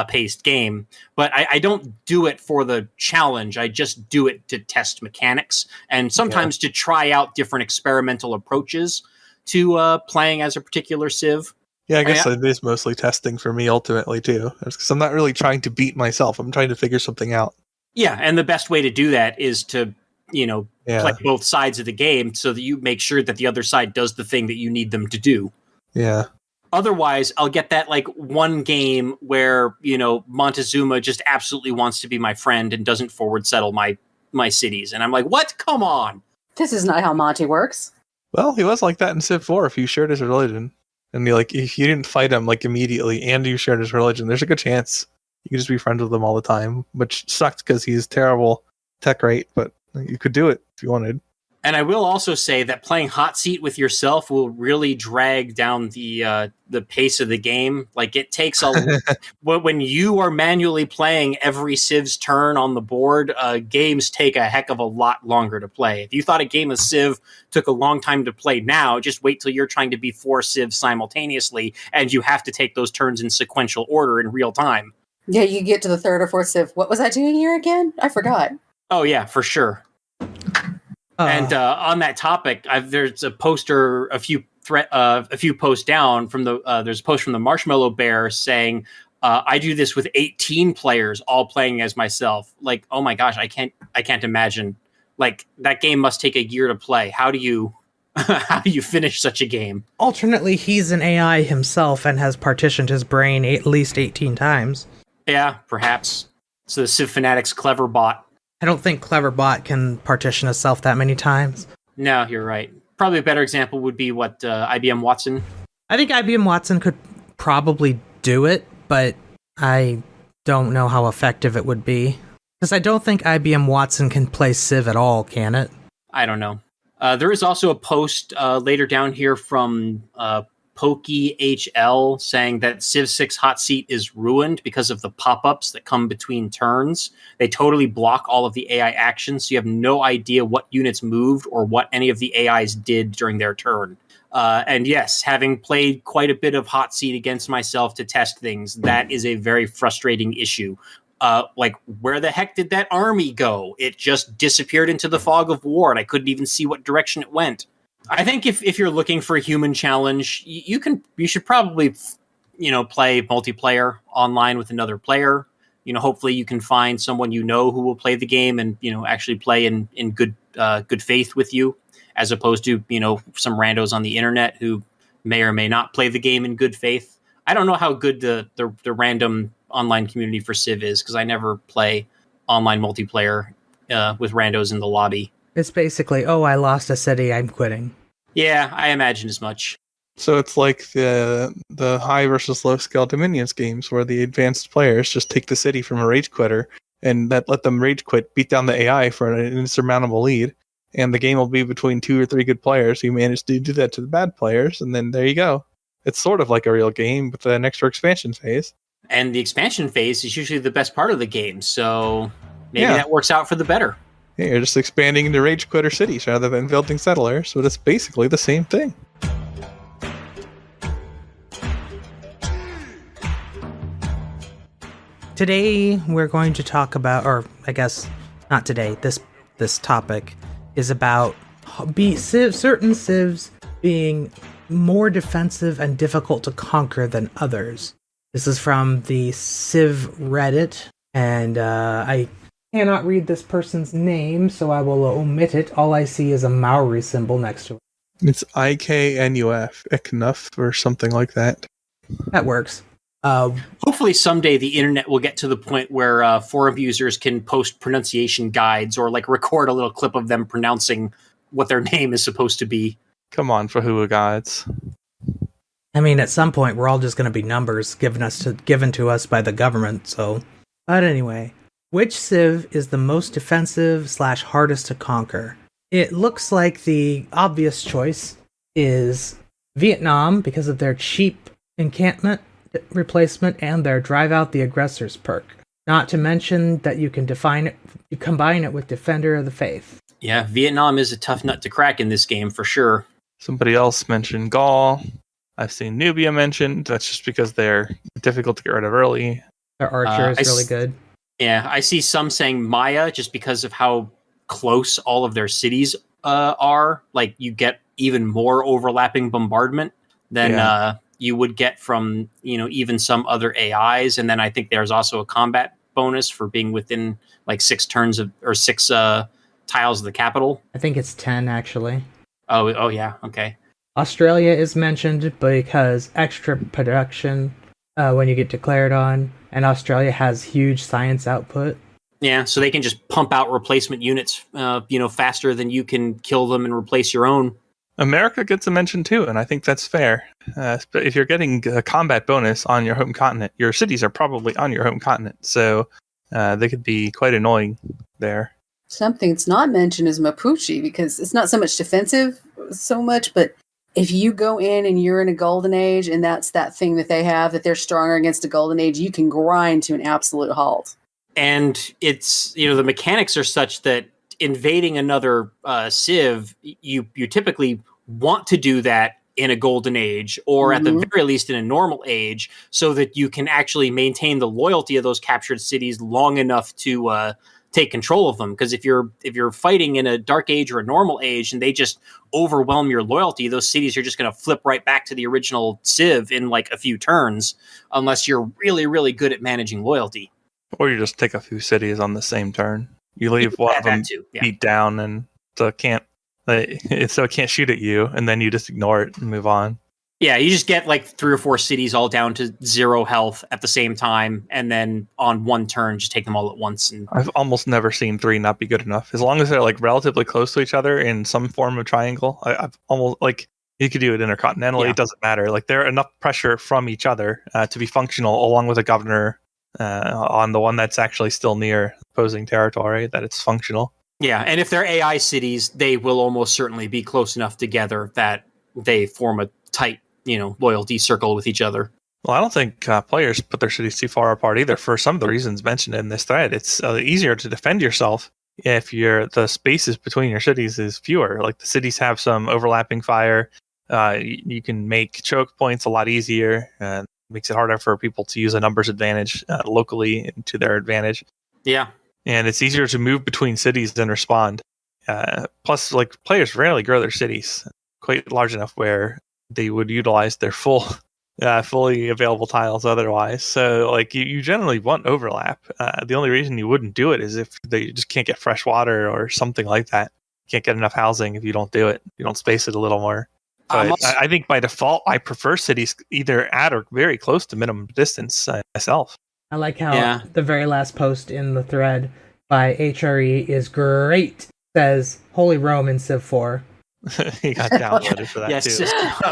E: paced game. But I don't do it for the challenge. I just do it to test mechanics and sometimes to try out different experimental approaches to playing as a particular civ.
C: Yeah, I guess it is mostly testing for me ultimately too, because I'm not really trying to beat myself. I'm trying to figure something out.
E: Yeah, and the best way to do that is to, play both sides of the game so that you make sure that the other side does the thing that you need them to do.
C: Yeah.
E: Otherwise, I'll get that one game where, Montezuma just absolutely wants to be my friend and doesn't forward settle my cities. And I'm like, what? Come on.
F: This is not how Monty works.
C: Well, he was like that in Civ 4 if you shared his religion. And if you didn't fight him immediately and you shared his religion, there's a good chance you could just be friends with him all the time, which sucked because he's terrible tech rate, but you could do it if you wanted.
E: And I will also say that playing hot seat with yourself will really drag down the pace of the game. It takes when you are manually playing every Civ's turn on the board, games take a heck of a lot longer to play. If you thought a game of Civ took a long time to play now, just wait till you're trying to be 4 Civs simultaneously, and you have to take those turns in sequential order in real time.
F: Yeah, you get to the 3rd or 4th Civ. What was I doing here again? I forgot.
E: Oh yeah, for sure. And on that topic, there's a poster, a few posts down from there's a post from the Marshmallow Bear saying, I do this with 18 players all playing as myself. Oh my gosh, I can't imagine. That game must take a year to play. How do you finish such a game?
B: Alternately, he's an AI himself and has partitioned his brain at least 18 times.
E: Yeah, perhaps. So the Civ Fanatics Clever Bot.
B: I don't think Cleverbot can partition itself that many times.
E: No, you're right. Probably a better example would be what IBM Watson.
B: I think IBM Watson could probably do it, but I don't know how effective it would be. Because I don't think IBM Watson can play Civ at all, can it?
E: I don't know. There is also a post later down here from PokeHL saying that Civ 6 Hotseat is ruined because of the pop-ups that come between turns. They totally block all of the AI actions, so you have no idea what units moved or what any of the AIs did during their turn. And yes, having played quite a bit of Hotseat against myself to test things, that is a very frustrating issue. Like, where the heck did that army go? It just disappeared into the fog of war, and I couldn't even see what direction it went. I think if you're looking for a human challenge, you should probably, play multiplayer online with another player. Hopefully you can find someone who will play the game and actually play in good faith with you, as opposed to some randos on the internet who may or may not play the game in good faith. I don't know how good the random online community for Civ is, because I never play online multiplayer with randos in the lobby.
B: It's basically, oh, I lost a city, I'm quitting.
E: Yeah, I imagine as much.
C: So it's like the high versus low scale Dominions games, where the advanced players just take the city from a rage quitter and let them rage quit, beat down the AI for an insurmountable lead, and the game will be between 2 or 3 good players who manage to do that to the bad players, and then there you go. It's sort of like a real game with an extra expansion phase. And
E: the expansion phase is usually the best part of the game, so maybe that works out for the better.
C: Yeah, you're just expanding into rage quitter cities rather than building settlers, so it's basically the same thing.
B: Today we're going to talk about, or I guess not today, this topic is about certain civs being more defensive and difficult to conquer than others. This is from the Civ Reddit, and I cannot read this person's name, so I will omit it. All I see is a Maori symbol next to it.
C: It's IKNUF, Iknuf, or something like that.
B: That works.
E: Hopefully someday the internet will get to the point where forum users can post pronunciation guides or record a little clip of them pronouncing what their name is supposed to be.
C: Come on, Fahua gods.
B: I mean, at some point we're all just going to be numbers given to us by the government, so... But anyway, which civ is the most defensive / hardest to conquer? It looks like the obvious choice is Vietnam, because of their cheap encampment replacement and their drive out the aggressors perk. Not to mention that you can combine it with Defender of the Faith.
E: Yeah, Vietnam is a tough nut to crack in this game for sure.
C: Somebody else mentioned Gaul. I've seen Nubia mentioned. That's just because they're difficult to get rid of early.
B: Their archer is really good.
E: Yeah, I see some saying Maya just because of how close all of their cities are. Like, you get even more overlapping bombardment than you would get from, even some other AIs. And then I think there's also a combat bonus for being within 6 turns or 6 tiles of the capital.
B: I think it's 10 actually.
E: Oh yeah, okay.
B: Australia is mentioned because extra production when you get declared on, and Australia has huge science output.
E: Yeah, so they can just pump out replacement units, faster than you can kill them and replace your own.
C: America gets a mention too, and I think that's fair. But if you're getting a combat bonus on your home continent, your cities are probably on your home continent, so they could be quite annoying there.
F: Something that's not mentioned is Mapuche, because it's not so much defensive so much, but if you go in and you're in a golden age, and that's that thing that they have, that they're stronger against a golden age, you can grind to an absolute halt.
E: And it's, the mechanics are such that invading another civ, you typically want to do that in a golden age, or at the very least in a normal age, so that you can actually maintain the loyalty of those captured cities long enough to take control of them. Because if you're fighting in a dark age or a normal age and they just overwhelm your loyalty, those cities are just going to flip right back to the original civ in a few turns, unless you're really, really good at managing loyalty.
C: Or you just take a few cities on the same turn. You leave one of them beat down, and so it can't shoot at you, and then you just ignore it and move on.
E: Yeah, you just get 3 or 4 cities all down to 0 health at the same time, and then on one turn, just take them all at once. And
C: I've almost never seen 3 not be good enough. As long as they're relatively close to each other in some form of triangle, I've almost you could do it intercontinentally. Yeah. It doesn't matter. They're enough pressure from each other to be functional, along with a governor on the one that's actually still near opposing territory, that it's functional.
E: Yeah, and if they're AI cities, they will almost certainly be close enough together that they form a tight loyalty circle with each other.
C: Well, I don't think players put their cities too far apart either. For some of the reasons mentioned in this thread, it's easier to defend yourself if the spaces between your cities is fewer. Like the cities have some overlapping fire. You can make choke points a lot easier. Makes it harder for people to use a numbers advantage locally to their advantage.
E: Yeah.
C: And it's easier to move between cities and respond. Plus, like players rarely grow their cities quite large enough where they would utilize their fully available tiles otherwise. So like you generally want overlap. The only reason you wouldn't do it is if they just can't get fresh water or something like that. You can't get enough housing if you don't do it. You don't space it a little more. But I think by default, I prefer cities either at or very close to minimum distance myself.
B: I like how the very last post in the thread by HRE is great. Says Holy Rome in Civ 4.
C: He got downloaded for that too.
E: Yes,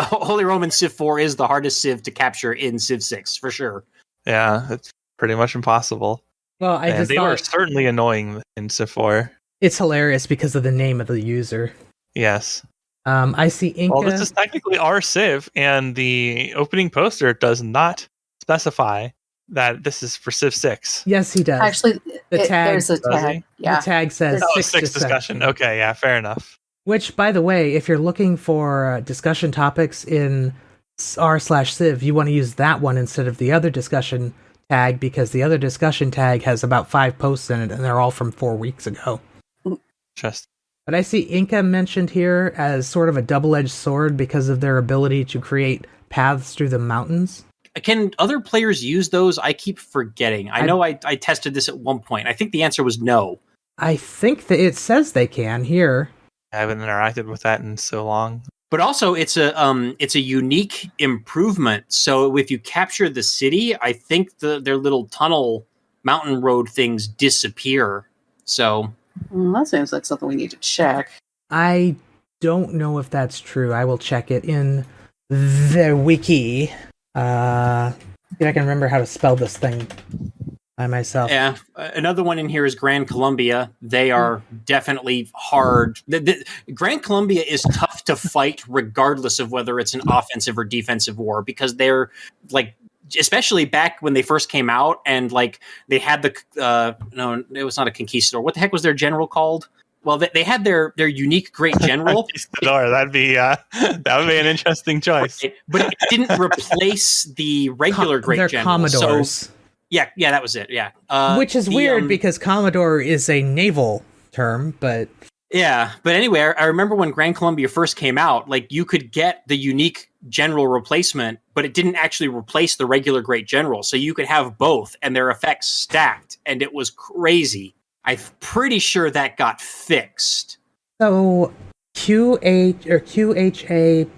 E: Holy Roman Civ 4 is the hardest Civ to capture in Civ 6 for sure.
C: Yeah, it's pretty much impossible.
B: Well,
C: they were certainly annoying in Civ 4.
B: It's hilarious because of the name of the user.
C: Yes.
B: I see Inca.
C: Well, this is technically our Civ, and the opening poster does not specify that this is for Civ 6.
B: Yes, he does.
F: Actually, there's a
C: does
F: tag.
C: he?
F: Yeah.
B: The tag says 6
C: discussion. Okay, yeah, fair enough.
B: Which, by the way, if you're looking for discussion topics in r/Civ, you want to use that one instead of the other discussion tag, because the other discussion tag has about 5 posts in it, and they're all from 4 weeks ago.
C: Just.
B: But I see Inca mentioned here as sort of a double-edged sword because of their ability to create paths through the mountains.
E: Can other players use those? I keep forgetting. I know I tested this at one point. I think the answer was no.
B: I think that it says they can here.
C: I haven't interacted with that in so long.
E: But also, it's a unique improvement. So if you capture the city, I think their little tunnel mountain road things disappear. So
F: that seems like something we need to check.
B: I don't know if that's true. I will check it in the wiki. See if I can remember how to spell this thing by myself.
E: Yeah, another one in here is Grand Columbia. They are definitely hard. Grand Columbia is tough to fight regardless of whether it's an offensive or defensive war, because they're like, especially back when they first came out, and like they had no, it was not a conquistador. What the heck was their general called? Well, they had their unique great general.
C: Conquistador, that would be an interesting choice.
E: But it didn't replace the regular great general.
B: Commodores.
E: So, yeah, that was it. Yeah,
B: which is weird because Commodore is a naval term, but
E: yeah. But anyway, I remember when Grand Columbia first came out, like you could get the unique general replacement, but it didn't actually replace the regular great general. So you could have both, and their effects stacked, and it was crazy. I'm pretty sure that got fixed.
B: So QHA,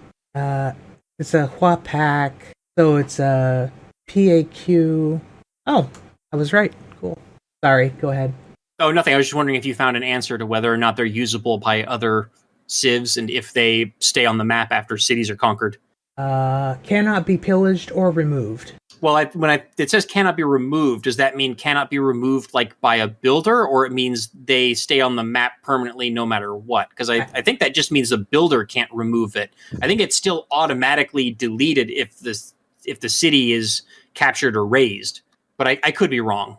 B: it's a Huapac. So it's a PAQ. Oh, I was right. Cool. Sorry, go ahead.
E: Oh, nothing. I was just wondering if you found an answer to whether or not they're usable by other civs, and if they stay on the map after cities are conquered.
B: Cannot be pillaged or removed.
E: Well, it says cannot be removed, does that mean cannot be removed like by a builder, or it means they stay on the map permanently no matter what? Because I think that just means the builder can't remove it. I think it's still automatically deleted if the city is captured or razed. But I could be wrong.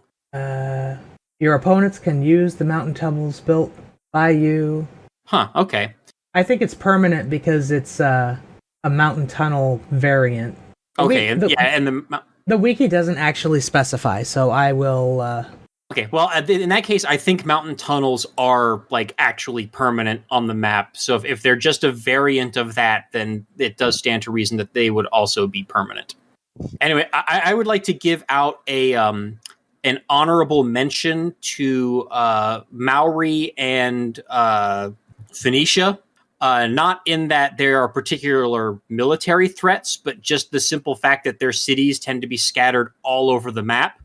B: Your opponents can use the mountain tunnels built by you.
E: Huh, okay.
B: I think it's permanent because it's a mountain tunnel variant.
E: Okay,
B: The wiki doesn't actually specify, so I will...
E: Okay, well, in that case, I think mountain tunnels are like actually permanent on the map. So if they're just a variant of that, then it does stand to reason that they would also be permanent. Anyway, I would like to give out an honorable mention to Maori and Phoenicia. Not in that there are particular military threats, but just the simple fact that their cities tend to be scattered all over the map.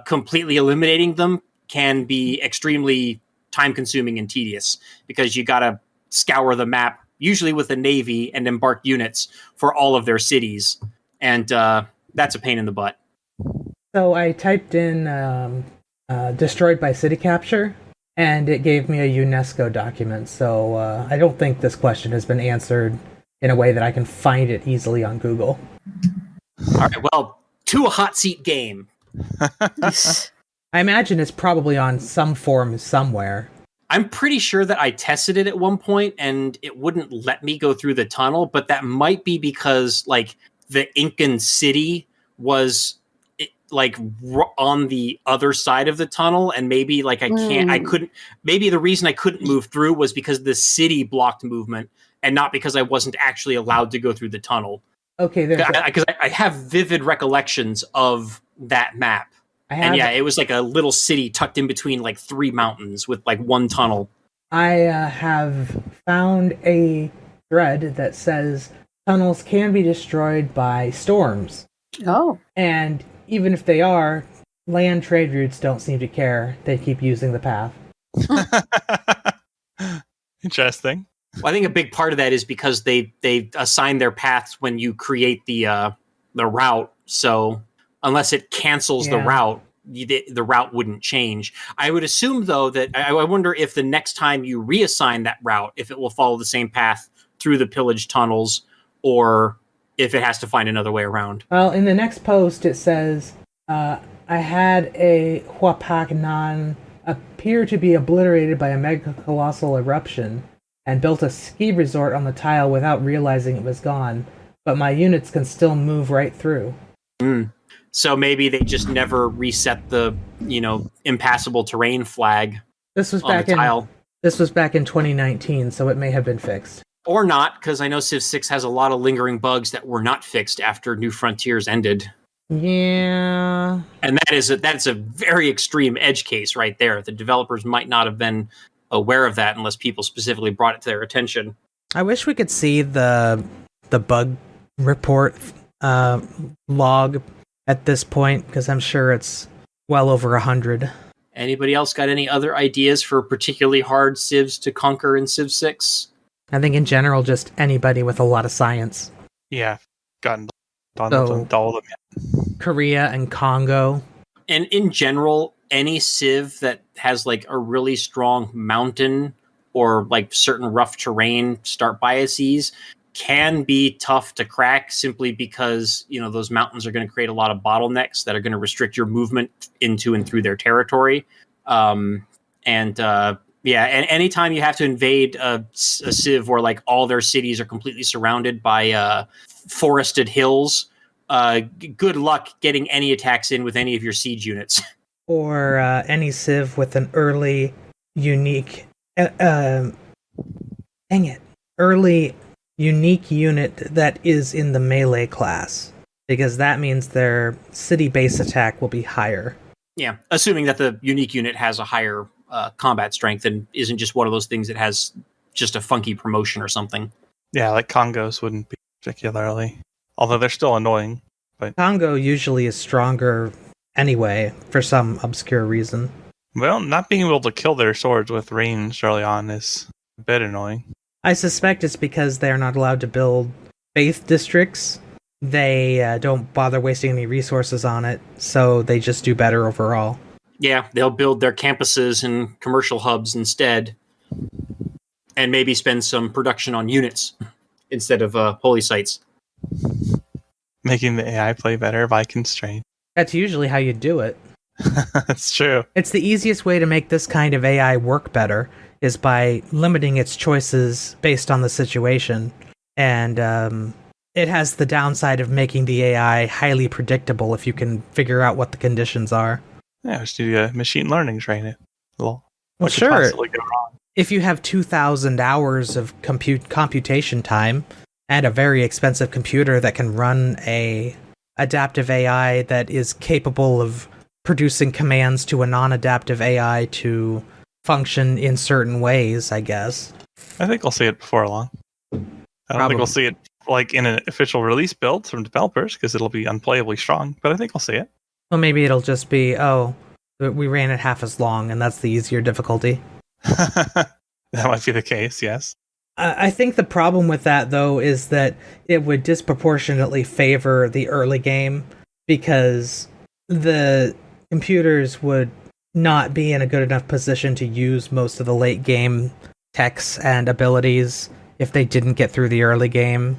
E: Completely eliminating them can be extremely time-consuming and tedious, because you got to scour the map, usually with a navy, and embark units for all of their cities. And that's a pain in the butt.
B: So I typed in destroyed by city capture, and it gave me a UNESCO document. So I don't think this question has been answered in a way that I can find it easily on Google.
E: All right, well, to a hot seat game.
B: I imagine it's probably on some form somewhere.
E: I'm pretty sure that I tested it at one point and it wouldn't let me go through the tunnel, but that might be because like the Incan city was like on the other side of the tunnel, and maybe like I couldn't, maybe the reason I couldn't move through was because the city blocked movement and not because I wasn't actually allowed to go through the tunnel.
B: Okay,
E: because I have vivid recollections of that map. And yeah, it was like a little city tucked in between like 3 mountains with like one tunnel.
B: I have found a thread that says tunnels can be destroyed by storms.
F: Oh.
B: And even if they are, land trade routes don't seem to care. They keep using the path.
C: Interesting.
E: Well, I think a big part of that is because they assign their paths when you create the route. So unless it cancels the route, the route wouldn't change. I would assume, though, that I wonder if the next time you reassign that route, if it will follow the same path through the pillaged tunnels, or if it has to find another way around.
B: Well, in the next post, it says, I had a Huapacnan appear to be obliterated by a mega colossal eruption and built a ski resort on the tile without realizing it was gone, but my units can still move right through.
E: So maybe they just never reset the, impassable terrain flag.
B: This was
E: on
B: back
E: the tile.
B: This was back in 2019, so it may have been fixed.
E: Or not, because I know Civ 6 has a lot of lingering bugs that were not fixed after New Frontiers ended.
B: Yeah.
E: And that's a very extreme edge case right there. The developers might not have been aware of that unless people specifically brought it to their attention.
B: I wish we could see the bug report log at this point, because I'm sure it's well over 100.
E: Anybody else got any other ideas for particularly hard civs to conquer in Civ 6?
B: I think in general, just anybody with a lot of science.
C: Yeah, gotten all of them yet.
B: Korea and Congo.
E: And in general, any civ that has like a really strong mountain or like certain rough terrain start biases can be tough to crack, simply because those mountains are going to create a lot of bottlenecks that are going to restrict your movement into and through their territory. And anytime you have to invade a civ where like all their cities are completely surrounded by forested hills, good luck getting any attacks in with any of your siege units.
B: Or any civ with an early unique unique unit that is in the melee class, because that means their city base attack will be higher.
E: Yeah, assuming that the unique unit has a higher combat strength and isn't just one of those things that has just a funky promotion or something.
C: Yeah, like Congos wouldn't be particularly, although they're still annoying. But
B: Congo usually is stronger anyway, for some obscure reason.
C: Well, not being able to kill their swords with range early on is a bit annoying.
B: I suspect it's because they're not allowed to build faith districts. They don't bother wasting any resources on it, so they just do better overall.
E: Yeah, they'll build their campuses and commercial hubs instead, and maybe spend some production on units instead of holy sites.
C: Making the AI play better by constraint.
B: That's usually how you do it.
C: That's true.
B: It's the easiest way to make this kind of AI work better, is by limiting its choices based on the situation. And it has the downside of making the AI highly predictable if you can figure out what the conditions are.
C: Yeah, just do machine learning training.
B: Well, sure. If you have 2,000 hours of computation time and a very expensive computer that can run a adaptive AI that is capable of producing commands to a non-adaptive AI to function in certain ways, I guess.
C: I think I'll see it before long. I don't think we'll see it like in an official release build from developers, because it'll be unplayably strong, but I think I'll see it.
B: Well, maybe it'll just be, we ran it half as long, and that's the easier difficulty.
C: That might be the case, yes.
B: I think the problem with that, though, is that it would disproportionately favor the early game, because the computers would not be in a good enough position to use most of the late game techs and abilities, if they didn't get through the early game.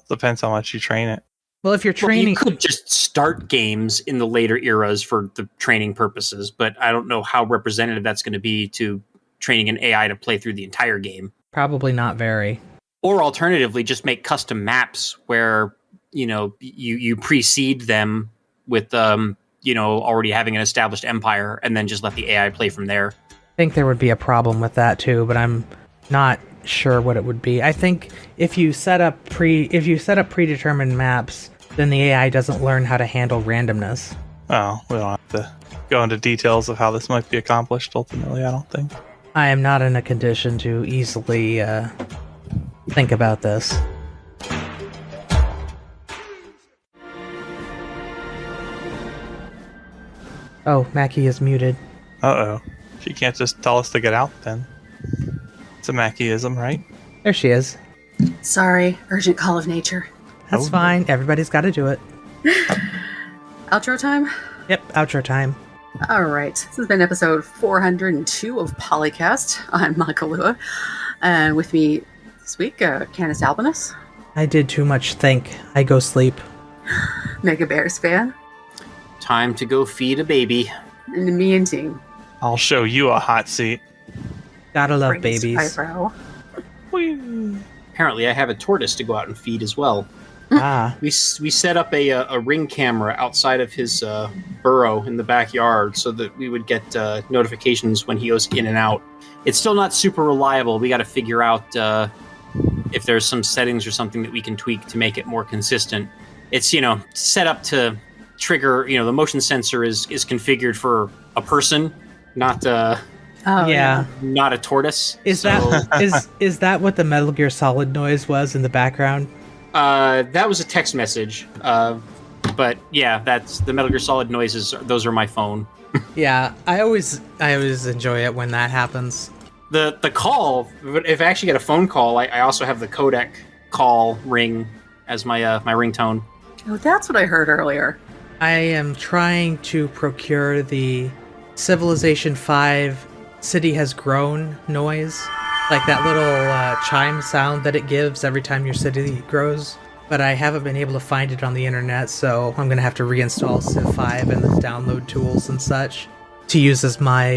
C: Depends how much you train it.
B: Well, if you're training,
E: you could just start games in the later eras for the training purposes, but I don't know how representative that's going to be to training an AI to play through the entire game.
B: probably not very.
E: Or alternatively, just make custom maps where, you precede them with, already having an established empire, and then just let the AI play from there.
B: I think there would be a problem with that too, but I'm not sure what it would be. I think if you set up predetermined maps, then the AI doesn't learn how to handle randomness.
C: Oh, we don't have to go into details of how this might be accomplished ultimately, I don't think.
B: I am not in a condition to easily think about this. Oh, Mackie is muted.
C: Uh-oh. She can't just tell us to get out then. It's a Mackeyism, right?
B: There she is.
F: Sorry, urgent call of nature.
B: That's
C: Oh.
B: fine. Everybody's got to do it.
F: Outro time?
B: Yep, outro time.
F: All right. This has been episode 402 of PolyCast. I'm Makahlua. And with me this week, CanusAlbinus,
B: I did too much think. I go sleep.
F: MegaBearsFan,
E: Time to go feed a baby.
F: and TheMeInTeam.
C: I'll show you a hot seat.
B: Gotta love
F: Raised
B: babies.
F: eyebrow.
E: Apparently, I have a tortoise to go out and feed as well.
B: Ah,
E: We set up a ring camera outside of his burrow in the backyard so that we would get notifications when he goes in and out. It's still not super reliable. We got to figure out if there's some settings or something that we can tweak to make it more consistent. It's, set up to trigger, the motion sensor is configured for a person, not
F: Oh,
B: yeah.
E: not a tortoise.
B: Is that what the Metal Gear Solid noise was in the background?
E: That was a text message. But yeah, that's the Metal Gear Solid noises. Those are my phone.
B: Yeah, I always enjoy it when that happens.
E: The call. If I actually get a phone call, I also have the codec call ring as my my ringtone.
F: Oh, that's what I heard earlier.
B: I am trying to procure the Civilization 5 City Has Grown noise, like that little chime sound that it gives every time your city grows. But I haven't been able to find it on the internet, so I'm gonna have to reinstall Civ 5 and the download tools and such to use as my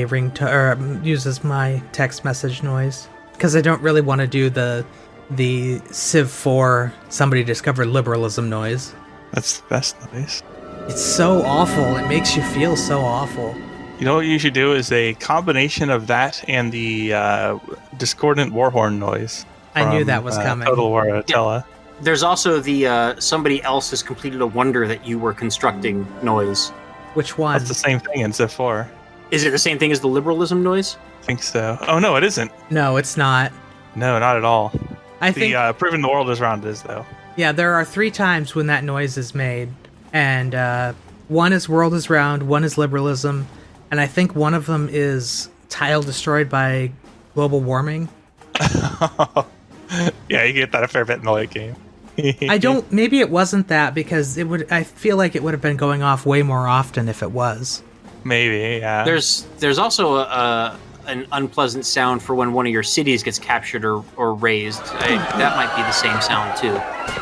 B: use as my text message noise. Because I don't really want to do the Civ 4 somebody discovered liberalism noise.
C: That's the best noise.
B: It's so awful. It makes you feel so awful.
C: You know what you should do is a combination of that and the discordant warhorn noise.
B: I knew
C: from,
B: that was coming.
C: Total War Attila.
E: There's also the somebody else has completed a wonder that you were constructing noise.
B: Which one?
C: That's the same thing in Civ 4.
E: Is it the same thing as the liberalism noise?
C: I think so. Oh, no, it isn't.
B: No, it's not.
C: No, not at all.
B: I think,
C: Proving the World is Round is, though.
B: yeah, there are 3 times when that noise is made. And one is world is round, one is liberalism, and I think one of them is tile destroyed by global warming.
C: Yeah, you get that a fair bit in the late game.
B: Maybe it wasn't that, because I feel like it would have been going off way more often if it was.
C: Maybe, yeah.
E: There's also an unpleasant sound for when one of your cities gets captured or razed. That might be the same sound too.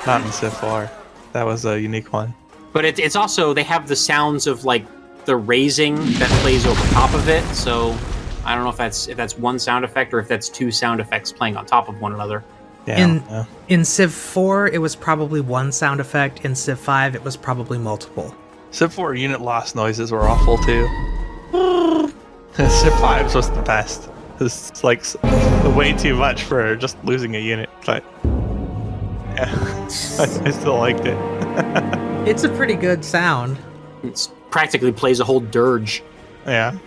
C: Not in Civ 4. That was a unique one.
E: But it's also, they have the sounds of like the raising that plays over top of it. So I don't know if that's one sound effect or if that's 2 sound effects playing on top of one another.
C: Yeah,
B: In Civ 4, it was probably 1 sound effect. In Civ 5, it was probably multiple.
C: Civ 4 unit loss noises were awful too. Civ 5 was the best. It's like way too much for just losing a unit, but yeah, I still liked it.
B: It's a pretty good sound.
E: It practically plays a whole dirge.
C: Yeah.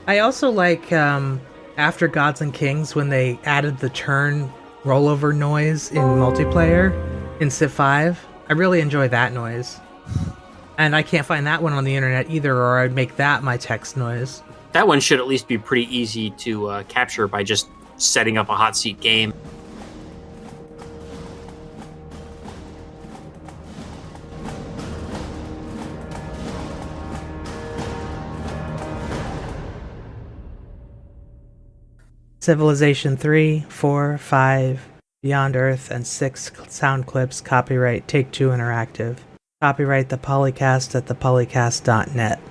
B: I also like after Gods and Kings when they added the turn rollover noise in multiplayer in Civ 5. I really enjoy that noise. And I can't find that one on the internet either, or I'd make that my text noise.
E: That one should at least be pretty easy to capture by just setting up a hot seat game.
B: Civilization 3, 4, 5, Beyond Earth, and 6 sound clips. Copyright Take-Two Interactive. Copyright the PolyCast at thepolycast.net.